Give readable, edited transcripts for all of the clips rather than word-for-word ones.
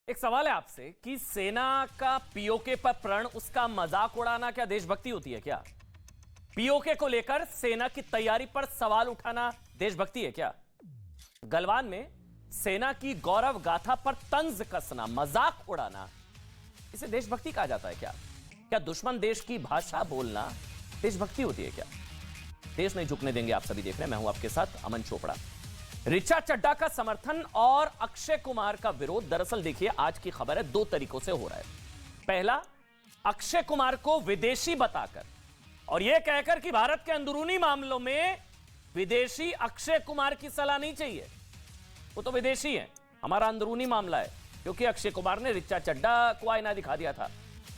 एक सवाल है आपसे कि सेना का पीओके पर प्रण, उसका मजाक उड़ाना क्या देशभक्ति होती है क्या? पीओके को लेकर सेना की तैयारी पर सवाल उठाना देशभक्ति है क्या? गलवान में सेना की गौरव गाथा पर तंज कसना, मजाक उड़ाना, इसे देशभक्ति कहा जाता है क्या? क्या दुश्मन देश की भाषा बोलना देशभक्ति होती है क्या? देश नहीं झुकने देंगे, आप सभी देख रहे हैं, मैं हूं आपके साथ अमन चोपड़ा। ऋचा चड्ढा का समर्थन और अक्षय कुमार का विरोध, दरअसल देखिए आज की खबर है, दो तरीकों से हो रहा है। पहला, अक्षय कुमार को विदेशी बताकर और यह कहकर कि भारत के अंदरूनी मामलों में विदेशी अक्षय कुमार की सलाह नहीं चाहिए, वो तो विदेशी है, हमारा अंदरूनी मामला है, क्योंकि अक्षय कुमार ने ऋचा चड्ढा को आईना दिखा दिया था।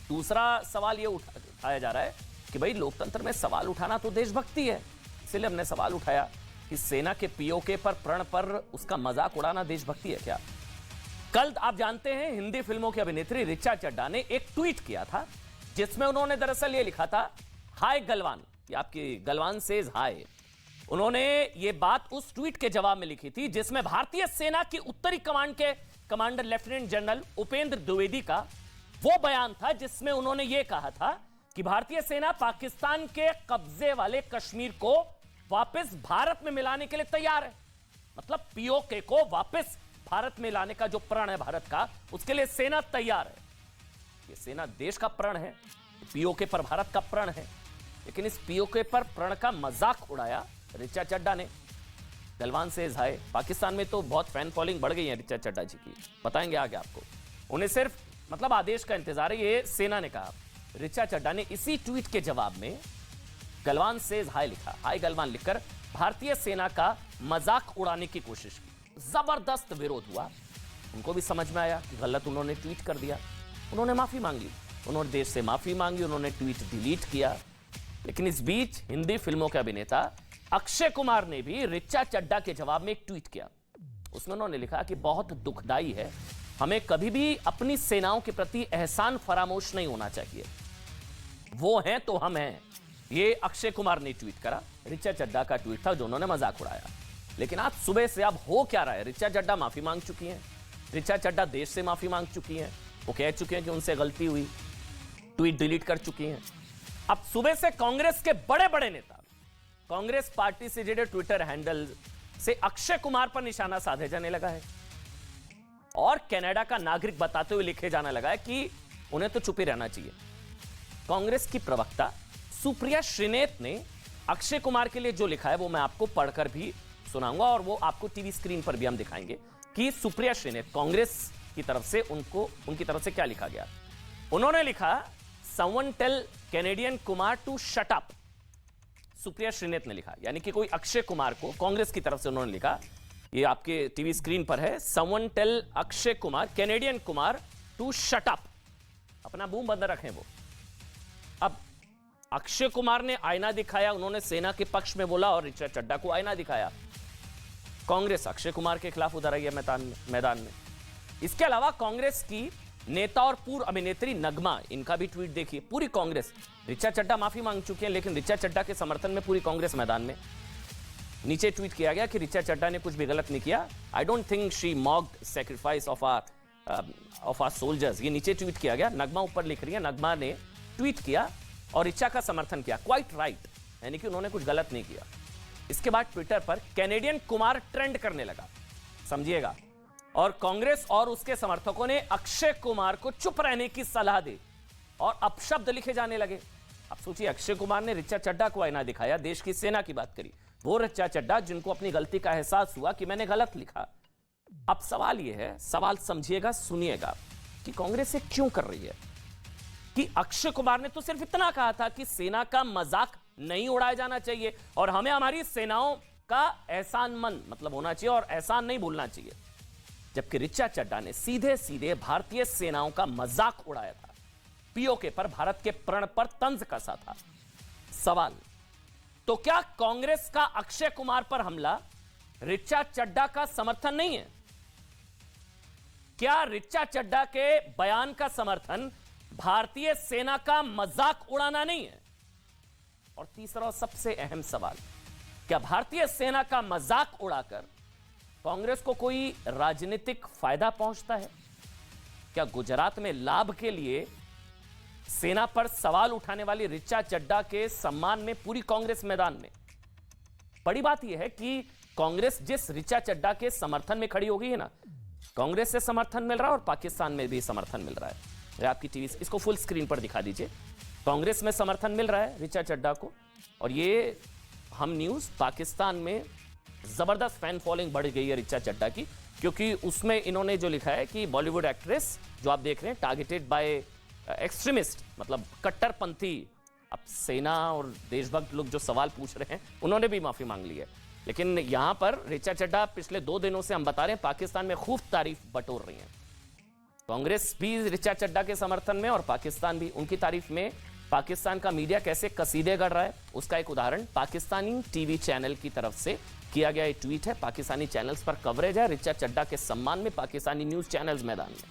दूसरा सवाल यह उठाया जा रहा है कि भाई लोकतंत्र में सवाल उठाना तो देशभक्ति है, इसलिए हमने सवाल उठाया कि सेना के पीओके पर प्रण पर उसका मजाक उड़ाना देशभक्ति है क्या? कल आप जानते हैं हिंदी फिल्मों की अभिनेत्री ऋचा चड्ढा ने एक ट्वीट किया था जिसमें उन्होंने दरअसल ये लिखा था, हाय गलवान, ये आपकी गलवान से हाय। उन्होंने ये बात उस ट्वीट के जवाब में लिखी थी जिसमें भारतीय सेना की उत्तरी कमांड के commander lieutenant general Upendra Dwivedi का वो बयान था जिसमें उन्होंने ये कहा था कि भारतीय सेना पाकिस्तान के कब्जे वाले कश्मीर को वापस भारत में मिलाने के लिए तैयार है। मतलब पीओके को वापस भारत में लाने का जो प्रण है भारत का, उसके लिए सेना तैयार है। ये सेना देश का प्रण है, पीओके पर भारत का प्रण है, लेकिन इस पीओके पर प्रण का मजाक उड़ाया ऋचा चड्ढा ने। गलवान से हाय। पाकिस्तान में तो बहुत फैन फॉलोइंग बढ़ गई है ऋचा चड्ढा जी की, बताएंगे आगे आपको। उन्हें सिर्फ मतलब आदेश का इंतजार है, ये सेना ने कहा। ऋचा चड्ढा ने इसी ट्वीट के जवाब में गलवान से हाय लिखा, हाय गलवान लिखकर भारतीय सेना का मजाक उड़ाने की कोशिश की। जबरदस्त विरोध हुआ, उनको भी समझ में आया कि गलत उन्होंने ट्वीट कर दिया, उन्होंने माफी मांग ली, उन्होंने देश से माफी मांगी, उन्होंने ट्वीट डिलीट किया। लेकिन इस बीच हिंदी फिल्मों के अभिनेता अक्षय कुमार ने भी ऋचा चड्ढा के जवाब में एक ट्वीट किया। उसमें उन्होंने लिखा कि बहुत दुखदाई है, हमें कभी भी अपनी सेनाओं के प्रति एहसान फरामोश नहीं होना चाहिए, वो हैं तो हम हैं। ये अक्षय कुमार ने ट्वीट करा, ऋचा चड्ढा का ट्वीट था जो उन्होंने मजाक उड़ाया। लेकिन आज सुबह से अब हो क्या रहा है? ऋचा चड्ढा माफी मांग चुकी हैं, ऋचा चड्ढा देश से माफी मांग चुकी हैं, वो कह चुके हैं कि उनसे गलती हुई, ट्वीट डिलीट कर चुकी हैं। अब सुबह से कांग्रेस के बड़े बड़े नेता, कांग्रेस पार्टी से जुड़े ट्विटर हैंडल से अक्षय कुमार पर निशाना साधे जाने लगा है और कनाडा का नागरिक बताते हुए लिखे जाने लगा है कि उन्हें तो चुप ही रहना चाहिए। कांग्रेस की प्रवक्ता सुप्रिया श्रीनेत ने अक्षय कुमार के लिए जो लिखा है वो मैं आपको पढ़कर भी सुनाऊंगा और वो आपको टीवी स्क्रीन पर भी हम दिखाएंगे कि सुप्रिया श्रीनेत कांग्रेस की तरफ से उनकी तरफ से क्या लिखा गया। उन्होंने लिखा, someone tell Canadian Kumar to shut up. Supriya Shrinate ने लिखा, यानी कि कोई अक्षय कुमार को कांग्रेस की तरफ से उन्होंने लिखा, ये आपके टीवी स्क्रीन पर है, someone tell Akshay Kumar Canadian Kumar to shut up, अपना मुंह बंद रखें वो। अब अक्षय कुमार ने आईना दिखाया, उन्होंने सेना के पक्ष में बोला और ऋचा चड्ढा को आईना दिखाया। कांग्रेस अक्षय कुमार के खिलाफ उतर आई है मैदान में। इसके अलावा कांग्रेस की नेता और पूर्व अभिनेत्री नगमा, इनका भी ट्वीट देखिए। पूरी कांग्रेस, ऋचा चड्ढा माफी मांग चुकी है लेकिन ऋचा चड्ढा के समर्थन में पूरी कांग्रेस मैदान में। नीचे ट्वीट किया गया कि ऋचा चड्ढा ने कुछ भी गलत नहीं किया, I don't think she mocked sacrifice of our soldiers, ये नीचे ट्वीट किया गया। नगमा ऊपर लिख रही है, नगमा ने ट्वीट किया और ऋचा का समर्थन किया, क्वाइट राइट, यानी कि उन्होंने कुछ गलत नहीं किया। इसके बाद ट्विटर पर कैनेडियन कुमार ट्रेंड करने लगा, समझिएगा, और कांग्रेस और उसके समर्थकों ने अक्षय कुमार को चुप रहने की सलाह दी और अपशब्द लिखे जाने लगे। अब सोचिए, अक्षय कुमार ने ऋचा चड्ढा को आईना दिखाया, देश की सेना की बात करी, वो ऋचा चड्ढा जिनको अपनी गलती का एहसास हुआ कि मैंने गलत लिखा। अब सवाल यह है, सवाल समझिएगा, सुनिएगा कि कांग्रेस ये क्यों कर रही है कि अक्षय कुमार ने तो सिर्फ इतना कहा था कि सेना का मजाक नहीं उड़ाया जाना चाहिए और हमें हमारी सेनाओं का एहसानमंद मतलब होना चाहिए और एहसान नहीं भूलना चाहिए, जबकि ऋचा चड्ढा ने सीधे सीधे भारतीय सेनाओं का मजाक उड़ाया था, पीओके पर भारत के प्रण पर तंज कसा था। सवाल, तो क्या कांग्रेस का अक्षय कुमार पर हमला ऋचा चड्ढा का समर्थन नहीं है? क्या ऋचा चड्ढा के बयान का समर्थन भारतीय सेना का मजाक उड़ाना नहीं है? और तीसरा और सबसे अहम सवाल, क्या भारतीय सेना का मजाक उड़ाकर कांग्रेस को कोई राजनीतिक फायदा पहुंचता है? क्या गुजरात में लाभ के लिए सेना पर सवाल उठाने वाली ऋचा चड्ढा के सम्मान में पूरी कांग्रेस मैदान में? बड़ी बात यह है कि कांग्रेस जिस ऋचा चड्ढा के समर्थन में खड़ी हो गई है ना, कांग्रेस से समर्थन मिल रहा है और पाकिस्तान में भी समर्थन मिल रहा है। आपकी टीवी इसको फुल स्क्रीन पर दिखा दीजिए। कांग्रेस में समर्थन मिल रहा है ऋचा चड्ढा को, और ये हम न्यूज पाकिस्तान में जबरदस्त फैन फॉलोइंग बढ़ गई है ऋचा चड्ढा की, क्योंकि उसमें इन्होंने जो लिखा है कि बॉलीवुड एक्ट्रेस जो आप देख रहे हैं टारगेटेड बाय एक्सट्रीमिस्ट, मतलब कट्टरपंथी। अब सेना और देशभक्त लोग जो सवाल पूछ रहे हैं उन्होंने भी माफी मांग ली है, लेकिन यहां पर ऋचा चड्ढा पिछले 2 दिनों से हम बता रहे हैं पाकिस्तान में खूब तारीफ बटोर रही है। कांग्रेस भी ऋचा चड्ढा के समर्थन में और पाकिस्तान भी उनकी तारीफ में। पाकिस्तान का मीडिया कैसे कसीदे कर रहा है उसका एक उदाहरण पाकिस्तानी टीवी चैनल की तरफ से किया गया एक ट्वीट है। पाकिस्तानी चैनल्स पर कवरेज है ऋचा चड्ढा के सम्मान में, पाकिस्तानी न्यूज चैनल्स मैदान में,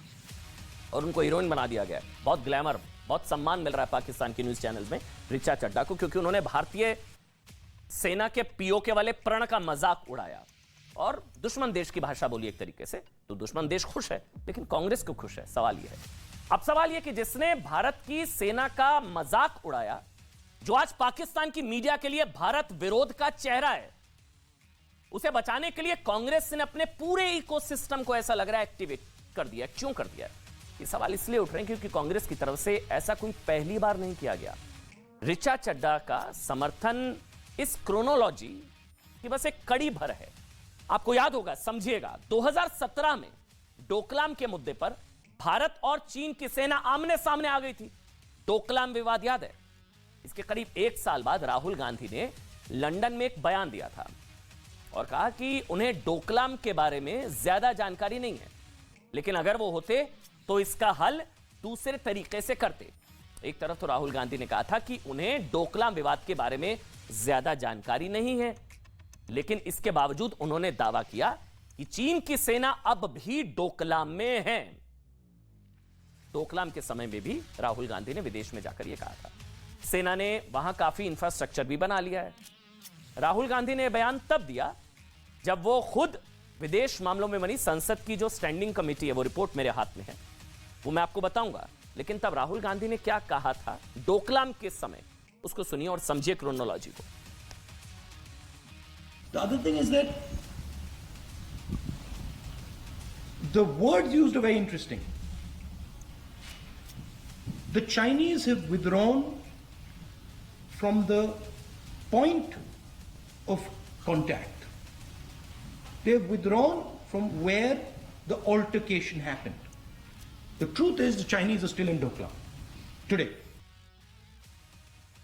और उनको हीरोइन बना दिया गया है। बहुत ग्लैमर, बहुत सम्मान मिल रहा है पाकिस्तान की न्यूज चैनल्स में ऋचा चड्ढा को, क्योंकि उन्होंने भारतीय सेना के पीओके वाले प्रण का मजाक उड़ाया और दुश्मन देश की भाषा बोली एक तरीके से। तो दुश्मन देश खुश है, लेकिन कांग्रेस क्यों खुश है, सवाल यह है। अब सवाल यह कि जिसने भारत की सेना का मजाक उड़ाया, जो आज पाकिस्तान की मीडिया के लिए भारत विरोध का चेहरा है, उसे बचाने के लिए कांग्रेस ने अपने पूरे इकोसिस्टम को ऐसा लग रहा है एक्टिवेट कर दिया। क्यों कर दिया? ये सवाल इसलिए उठ रहे हैं क्योंकि कांग्रेस की तरफ से ऐसा कोई पहली बार नहीं किया गया। ऋचा चड्ढा का समर्थन इस क्रोनोलॉजी की बस एक कड़ी भर है। आपको याद होगा, समझिएगा, 2017 में डोकलाम के मुद्दे पर भारत और चीन की सेना आमने सामने आ गई थी। डोकलाम विवाद याद है? इसके करीब 1 साल बाद राहुल गांधी ने लंदन में एक बयान दिया था और कहा कि उन्हें डोकलाम के बारे में ज्यादा जानकारी नहीं है, लेकिन अगर वो होते तो इसका हल दूसरे तरीके से करते। एक तरफ तो राहुल गांधी ने कहा था कि उन्हें डोकलाम विवाद के बारे में ज्यादा जानकारी नहीं है, लेकिन इसके बावजूद उन्होंने दावा किया कि चीन की सेना अब भी डोकलाम में है। डोकलाम के समय में भी राहुल गांधी ने विदेश में जाकर यह कहा था। सेना ने वहां काफी इंफ्रास्ट्रक्चर भी बना लिया है। राहुल गांधी ने बयान तब दिया जब वो खुद विदेश मामलों में बनी संसद की जो स्टैंडिंग कमेटी है, वो रिपोर्ट मेरे हाथ में है, वो मैं आपको बताऊंगा। लेकिन तब राहुल गांधी ने क्या कहा था डोकलाम के समय, उसको सुनिए और समझिए क्रोनोलॉजी को। The other thing is that the words used are very interesting. The Chinese have withdrawn from the point of contact. They have withdrawn from where the altercation happened. The truth is the Chinese are still in Doklam today.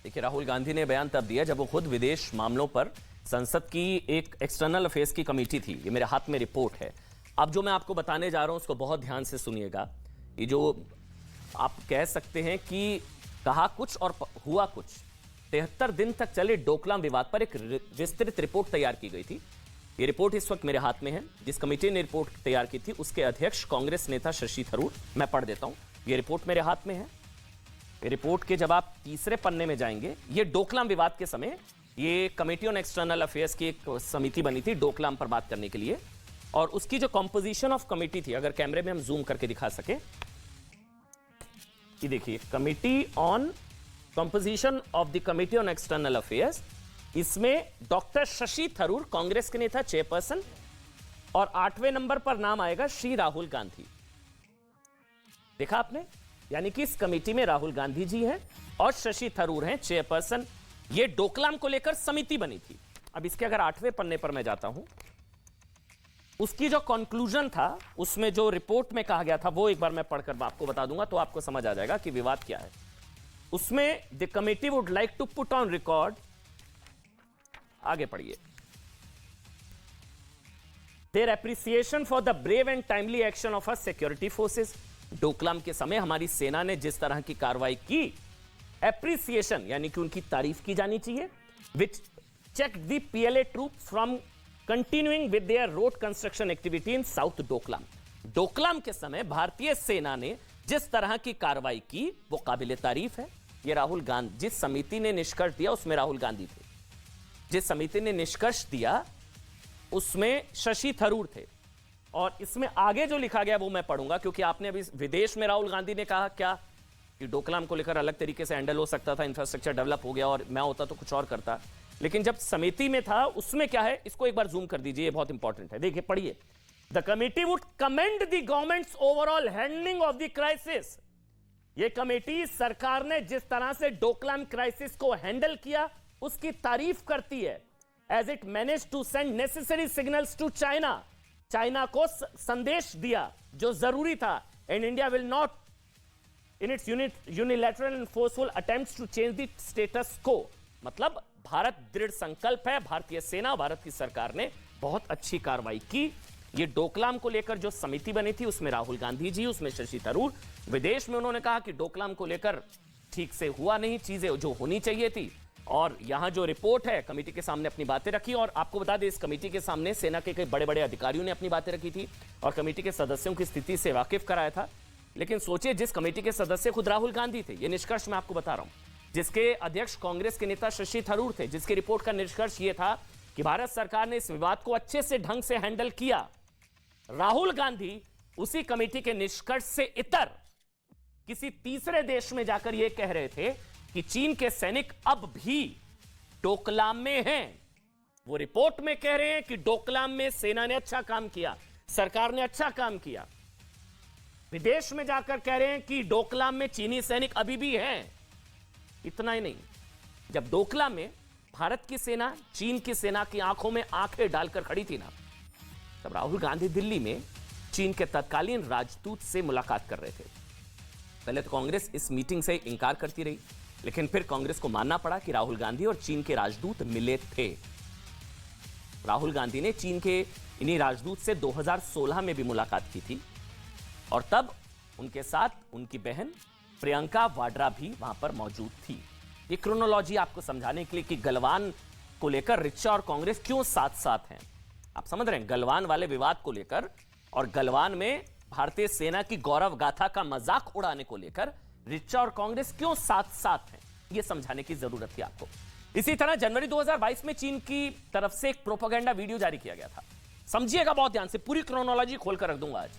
देखिए, राहुल गांधी ने बयान तब दिया जब वो खुद विदेश मामलों पर संसद की एक एक्सटर्नल अफेयर्स की कमेटी थी। ये मेरे हाथ में रिपोर्ट है। अब जो मैं आपको बताने जा रहा हूं उसको बहुत ध्यान से सुनिएगा। ये जो आप कह सकते हैं कि कहा कुछ और हुआ कुछ, 73 दिन तक चले डोकलाम विवाद पर एक विस्तृत रिपोर्ट तैयार की गई थी। ये रिपोर्ट इस वक्त मेरे हाथ में है। जिस कमेटी ने रिपोर्ट तैयार की थी उसके अध्यक्ष कांग्रेस नेता शशि थरूर। मैं पढ़ देता हूं, ये रिपोर्ट मेरे हाथ में है। ये रिपोर्ट के जब आप तीसरे पन्ने में जाएंगे, ये डोकलाम विवाद के समय ये कमेटी ऑन एक्सटर्नल अफेयर्स की एक समिति बनी थी डोकलाम पर बात करने के लिए, और उसकी जो कंपोजिशन ऑफ कमेटी थी, अगर कैमरे में हम जूम करके दिखा सके, ये देखिए, committee on composition of the committee on external affairs. इसमें डॉक्टर शशि थरूर कांग्रेस के नेता चेयरपर्सन, और 8वें नंबर पर नाम आएगा श्री राहुल गांधी। देखा आपने? यानी कि इस कमेटी में राहुल गांधी जी हैं और शशि थरूर हैं चेयरपर्सन। ये डोकलाम को लेकर समिति बनी थी। अब इसके अगर 8वें पन्ने पर मैं जाता हूं, उसकी जो कंक्लूजन था, उसमें जो रिपोर्ट में कहा गया था, वो एक बार मैं पढ़कर आपको बता दूंगा तो आपको समझ आ जाएगा कि विवाद क्या है। उसमें the committee would like to put on record, आगे पढ़िए, their appreciation for the brave and timely action of a security forces. Doklam के समय हमारी सेना ने जिस तरह की कार्रवाई की, एप्रिसिएशन यानी कि उनकी तारीफ की जानी चाहिए, which check the PLA troop from continuing with their road construction activity in South Doklam. Doklam के समय भारतीय सेना ने जिस तरह की कार्रवाई की वो काबिले तारीफ है। ये राहुल गांधी, जिस समिति ने निष्कर्ष दिया उसमें राहुल गांधी थे, जिस समिति ने निष्कर्ष दिया उसमें शशि थरूर थे, और इसमें आगे जो लिखा गया वो मैं पढ़ूंगा, क्योंकि आपने अभी विदेश में राहुल गांधी ने कहा क्या कि डोकलाम को लेकर अलग तरीके से हैंडल हो सकता था, इंफ्रास्ट्रक्चर डेवलप हो गया और मैं होता तो कुछ और करता। लेकिन जब समिति में था उसमें क्या है, इसको एक बार जूम कर दीजिए, ये बहुत इंपॉर्टेंट है, देखिए पढ़िए। The committee would commend the governments overall handling of the crisis. ये कमेटी सरकार ने जिस तरह से डोकलाम क्राइसिस को हैंडल किया उसकी तारीफ करती है। As it manage to send necessary signals to China, China को संदेश दिया जो जरूरी था। And India will not in its unilateral and forceful attempts to change the status quo. मतलब भारत दृढ़ संकल्प है, भारतीय सेना, भारत की सरकार ने बहुत अच्छी कार्रवाई की। ये डोकलाम को लेकर जो समिति बनी थी उसमें राहुल गांधी जी, उसमें शशि थरूर, विदेश में उन्होंने कहा कि डोकलाम को लेकर ठीक से हुआ नहीं, चीजें जो होनी चाहिए थी। और यहां जो रिपोर्ट है, कमेटी के सामने अपनी बातें रखी। और आपको बता दें, इस कमेटी के सामने सेना के कई बड़े बड़े अधिकारियों ने अपनी बातें रखी थी और कमेटी के सदस्यों की स्थिति से वाकिफ कराया था। लेकिन सोचिए, जिस कमेटी के सदस्य खुद राहुल गांधी थे, ये निष्कर्ष मैं आपको बता रहा हूं, जिसके अध्यक्ष कांग्रेस के नेता शशि थरूर थे, जिसकी रिपोर्ट का निष्कर्ष यह था कि भारत सरकार ने इस विवाद को अच्छे से ढंग से हैंडल किया। राहुल गांधी उसी कमेटी के निष्कर्ष से इतर किसी तीसरे देश में जाकर यह कह रहे थे कि चीन के सैनिक अब भी डोकलाम में हैं। वो रिपोर्ट में कह रहे हैं कि डोकलाम में सेना ने अच्छा काम किया, सरकार ने अच्छा काम किया। विदेश में जाकर कह रहे हैं कि डोकलाम में चीनी सैनिक अभी भी हैं। इतना ही नहीं, जब डोकलाम में भारत की सेना चीन की सेना की आंखों में आंखें डालकर खड़ी थी ना, तब राहुल गांधी दिल्ली में चीन के तत्कालीन राजदूत से मुलाकात कर रहे थे। पहले तो कांग्रेस इस मीटिंग से इनकार करती रही, लेकिन फिर कांग्रेस को मानना पड़ा कि राहुल गांधी और चीन के राजदूत मिले थे। राहुल गांधी ने चीन के इन्हीं राजदूत से 2016 में भी मुलाकात की थी और तब उनके साथ उनकी बहन प्रियंका वाड्रा भी वहां पर मौजूद थी। ये क्रोनोलॉजी आपको समझाने के लिए कि गलवान को लेकर रिचा और कांग्रेस क्यों साथ साथ हैं। आप समझ रहे हैं, गलवान वाले विवाद को लेकर और गलवान में भारतीय सेना की गौरव गाथा का मजाक उड़ाने को लेकर रिचा और कांग्रेस क्यों साथ साथ हैं, यह समझाने की जरूरत थी आपको। इसी तरह जनवरी 2022 में चीन की तरफ से एक प्रोपेगेंडा वीडियो जारी किया गया था। समझिएगा बहुत ध्यान से, पूरी क्रोनोलॉजी खोलकर रख दूंगा आज,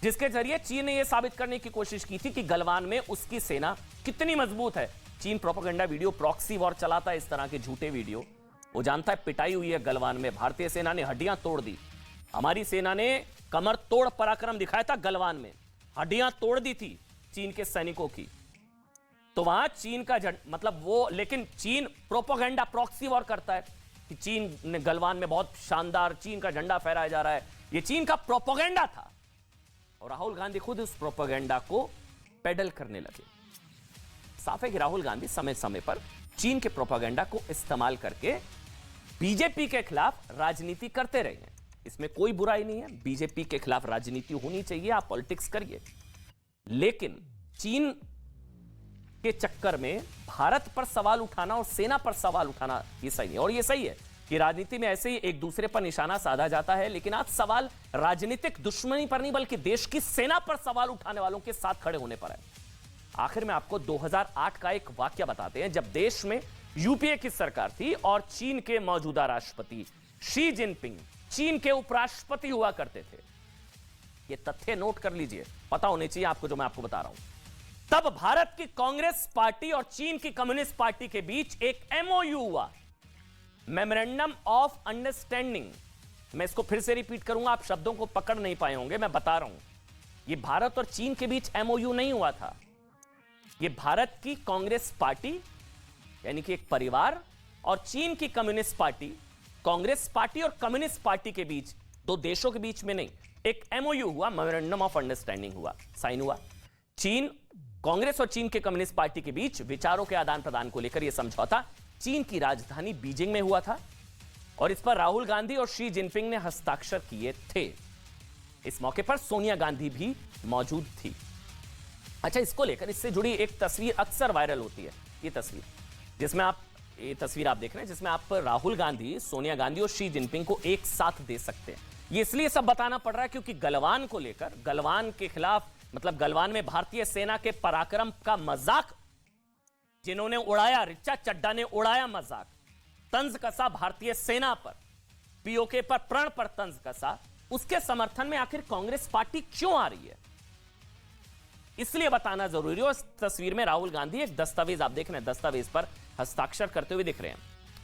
जिसके जरिए चीन ने यह साबित करने की कोशिश की थी कि गलवान में उसकी सेना कितनी मजबूत है। चीन प्रोपेगेंडा वीडियो, प्रॉक्सी वॉर चलाता है, इस तरह के झूठे वीडियो। वो जानता है पिटाई हुई है गलवान में, भारतीय सेना ने हड्डियां तोड़ दी, हमारी सेना ने कमर तोड़ पराक्रम दिखाया था गलवान में, हड्डियां तोड़ दी थी चीन के सैनिकों की। तो वहां चीन का मतलब वो, लेकिन चीन प्रोपेगेंडा प्रॉक्सी वॉर करता है कि चीन ने गलवान में बहुत शानदार चीन का झंडा फहराया जा रहा है। ये चीन का प्रोपेगेंडा था और राहुल गांधी खुद उस प्रोपेगेंडा को पेडल करने लगे। साफ है कि राहुल गांधी समय समय पर चीन के प्रोपेगेंडा को इस्तेमाल करके बीजेपी के खिलाफ राजनीति करते रहे हैं। इसमें कोई बुराई नहीं है, बीजेपी के खिलाफ राजनीति होनी चाहिए, आप पॉलिटिक्स करिए। लेकिन चीन के चक्कर में भारत पर सवाल उठाना और सेना पर सवाल उठाना ये सही नहीं। और ये सही है कि राजनीति में ऐसे ही एक दूसरे पर निशाना साधा जाता है, लेकिन आज सवाल राजनीतिक दुश्मनी पर नहीं बल्कि देश की सेना पर सवाल उठाने वालों के साथ खड़े होने पर है। आखिर में आपको 2008 का एक वाक्य बताते हैं, जब देश में यूपीए की सरकार थी और चीन के मौजूदा राष्ट्रपति शी जिनपिंग चीन के उपराष्ट्रपति हुआ करते थे। ये तथ्य नोट कर लीजिए, पता होने चाहिए आपको जो मैं आपको बता रहा हूं। तब भारत की कांग्रेस पार्टी और चीन की कम्युनिस्ट पार्टी के बीच एक एमओयू हुआ, मेमोरेंडम ऑफ अंडरस्टैंडिंग। मैं इसको फिर से रिपीट करूंगा, आप शब्दों को पकड़ नहीं पाए होंगे, मैं बता रहा हूं। ये भारत और चीन के बीच एमओयू नहीं हुआ था, ये भारत की कांग्रेस पार्टी यानी कि एक परिवार और चीन की कम्युनिस्ट पार्टी, कांग्रेस पार्टी और कम्युनिस्ट पार्टी के बीच, दो देशों के बीच में नहीं, एक एमओयू हुआ, मेमोरेंडम ऑफ अंडरस्टैंडिंग हुआ, साइन हुआ। चीन, कांग्रेस और चीन के कम्युनिस्ट पार्टी के बीच विचारों के आदान प्रदान को लेकर यह समझौता चीन की राजधानी बीजिंग में हुआ था और इस पर राहुल गांधी और शी जिनपिंग ने हस्ताक्षर किए थे। इस मौके पर सोनिया गांधी भी मौजूद थी। अच्छा, इसको लेकर इससे जुड़ी एक तस्वीर अक्सर वायरल होती है, ये तस्वीर जिसमें आप देख रहे हैं, जिसमें आप राहुल गांधी, सोनिया गांधी और शी जिनपिंग को एक साथ दे सकते हैं। ये इसलिए सब बताना पड़ रहा है क्योंकि गलवान को लेकर, गलवान के खिलाफ, मतलब गलवान में भारतीय सेना के पराक्रम का मजाक जिन्होंने उड़ाया, रिचा चड्ढा ने उड़ाया मजाक, तंज कसा भारतीय सेना पर, पीओके पर, प्रण पर तंज कसा, उसके समर्थन में आखिर कांग्रेस पार्टी क्यों आ रही है, इसलिए बताना जरूरी है। इस तस्वीर में राहुल गांधी एक दस्तावेज, आप देख रहे हैं, दस्तावेज पर हस्ताक्षर करते हुए दिख रहे हैं।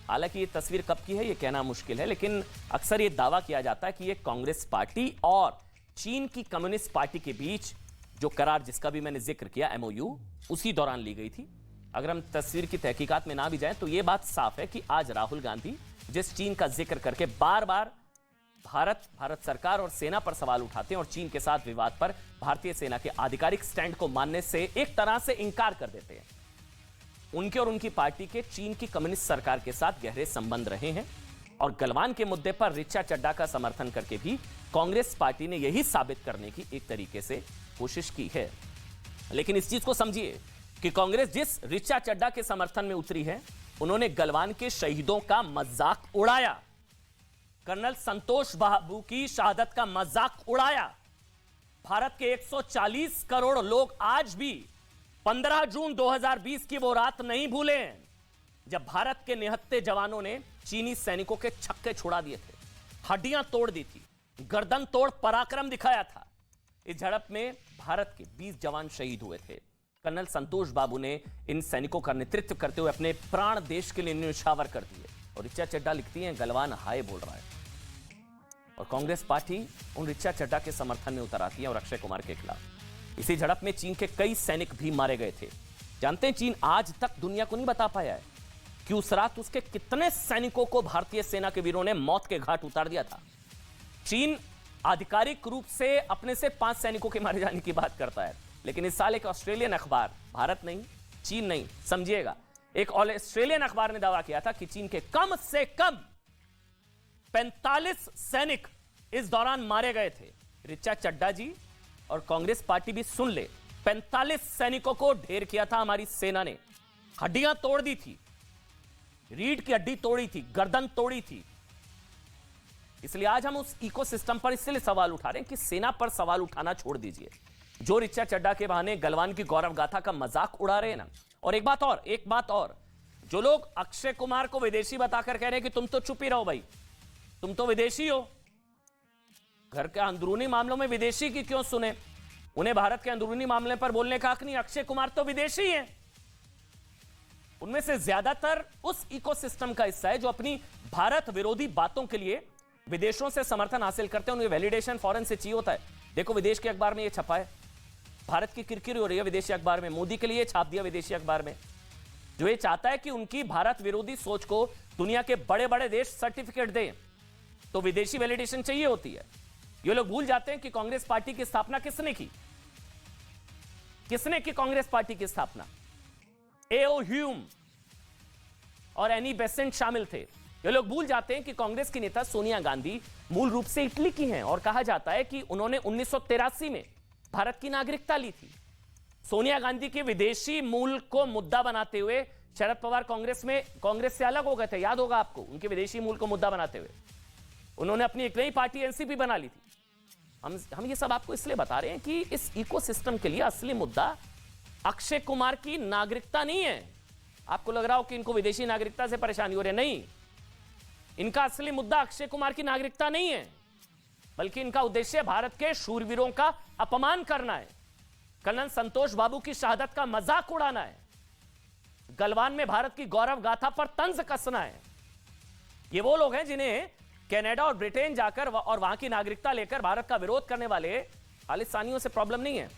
हालांकि ये तस्वीर कब की है ये कहना मुश्किल है, लेकिन अक्सर ये दावा किया जाता है कि ये कांग्रेस पार्टी और चीन की कम्युनिस्ट पार्टी के बीच जो करार, जिसका भी मैंने जिक्र किया, MOU, उसी दौरान ली गई थी। अगर हम तस्वीर की तहकीकात में ना भी जाएं तो यह बात साफ है कि आज राहुल गांधी जिस चीन का जिक्र करके बार बार भारत सरकार और सेना पर सवाल उठाते हैं और चीन के साथ विवाद पर भारतीय सेना के आधिकारिक स्टैंड को मानने से एक तरह से इंकार कर देते हैं। उनके और उनकी पार्टी के चीन की कम्युनिस्ट सरकार के साथ गहरे संबंध रहे हैं और गलवान के मुद्दे पर ऋचा चड्ढा का समर्थन करके भी कांग्रेस पार्टी ने यही साबित करने की एक तरीके से कोशिश की है। लेकिन इस चीज को समझिए कि कांग्रेस जिस ऋचा चड्ढा के समर्थन में उतरी है, उन्होंने गलवान के शहीदों का मजाक उड़ाया, कर्नल संतोष बाबू की शहादत का मजाक उड़ाया। भारत के 140 करोड़ लोग आज भी 15 जून 2020 की वो रात नहीं भूले हैं जब भारत के निहत्थे जवानों ने चीनी सैनिकों के छक्के छुड़ा दिए थे, हड्डियां तोड़ दी थी, गर्दन तोड़ पराक्रम दिखाया था। इस झड़प में भारत के 20 जवान शहीद हुए थे। कर्नल संतोष बाबू ने इन सैनिकों का नेतृत्व करते हुए अपने प्राण देश के लिए न्यौछावर कर दिए। और ऋचा चड्ढा लिखती हैं, गलवान हाय बोल रहा है। और कांग्रेस पार्टी उन ऋचा चड्ढा के समर्थन में उतर आती है और अक्षय कुमार के खिलाफ। इसी झड़प में चीन के कई सैनिक भी मारे गए थे। जानते हैं, चीन आज तक दुनिया को नहीं बता पाया है कि उस रात उसके कितने सैनिकों को भारतीय सेना के वीरों ने मौत के घाट उतार दिया था। चीन आधिकारिक रूप से अपने से 5 सैनिकों के मारे जाने की बात करता है, लेकिन इस साल एक ऑस्ट्रेलियन अखबार, भारत नहीं, चीन नहीं, समझिएगा, एक ऑस्ट्रेलियन अखबार ने दावा किया था कि चीन के कम से कम 45 सैनिक इस दौरान मारे गए थे। ऋचा चड्ढा जी और कांग्रेस पार्टी भी सुन ले, 45 सैनिकों को ढेर किया था हमारी सेना ने, हड्डियां तोड़ दी थी, रीढ़ की हड्डी तोड़ी थी, गर्दन तोड़ी थी। इसलिए आज हम उस इकोसिस्टम पर इसलिए सवाल उठा रहे हैं कि सेना पर सवाल उठाना छोड़ दीजिए। जो ऋचा चड्ढा के बहाने गलवान की गौरव गाथा का मजाक उड़ा रहे हैं ना। और एक बात और, जो लोग अक्षय कुमार को विदेशी बताकर कह रहे हैं कि तुम तो चुप ही रहो भाई, तुम तो विदेशी हो, घर के अंदरूनी मामलों में विदेशी की क्यों सुने, उन्हें भारत के अंदरूनी मामले पर बोलने का हक नहीं। अक्षय कुमार तो विदेशी है। उनमें से ज्यादातर उस इकोसिस्टम का हिस्सा है जो अपनी भारत विरोधी बातों के लिए विदेशों से समर्थन हासिल करते हैं। उन्हें वैलिडेशन फॉरेन से चाहिए होता है। देखो, विदेश के अखबार में यह छपा है, भारत की किरकिरी हो रही है विदेशी अखबार में, मोदी के लिए छाप दिया विदेशी अखबार में, जो ये चाहता है कि उनकी भारत विरोधी सोच को दुनिया के बड़े बड़े देश सर्टिफिकेट दें, तो विदेशी वैलिडेशन चाहिए होती है। ये लोग भूल जाते हैं कि कांग्रेस पार्टी की स्थापना किसने की। कांग्रेस पार्टी की स्थापना? एओ ह्यूम और एनी बेसेंट शामिल थे। ये लोग भूल जाते हैं कि कांग्रेस की नेता सोनिया गांधी मूल रूप से इटली की हैं और कहा जाता है कि उन्होंने 1983 में भारत की नागरिकता ली थी। सोनिया गांधी के विदेशी मूल को मुद्दा बनाते हुए शरद पवार कांग्रेस से अलग हो गए थे, याद होगा आपको, उनके विदेशी मूल को मुद्दा बनाते हुए उन्होंने अपनी एक नई पार्टी एनसीपी बना ली थी। हम ये सब आपको इसलिए बता रहे हैं कि इस इकोसिस्टम के लिए असली मुद्दा अक्षय कुमार की नागरिकता नहीं है। आपको लग रहा हो कि इनको विदेशी नागरिकता से परेशानी हो रही है, नहीं, इनका असली मुद्दा अक्षय कुमार की नागरिकता नहीं है, बल्कि इनका उद्देश्य भारत के शूरवीरों का अपमान करना है, कर्नल संतोष बाबू की शहादत का मजाक उड़ाना है, गलवान में भारत की गौरव गाथा पर तंज कसना है। ये वो लोग हैं जिन्हें कनाडा और ब्रिटेन जाकर और वहां की नागरिकता लेकर भारत का विरोध करने वाले खालिस्तानियों से प्रॉब्लम नहीं है।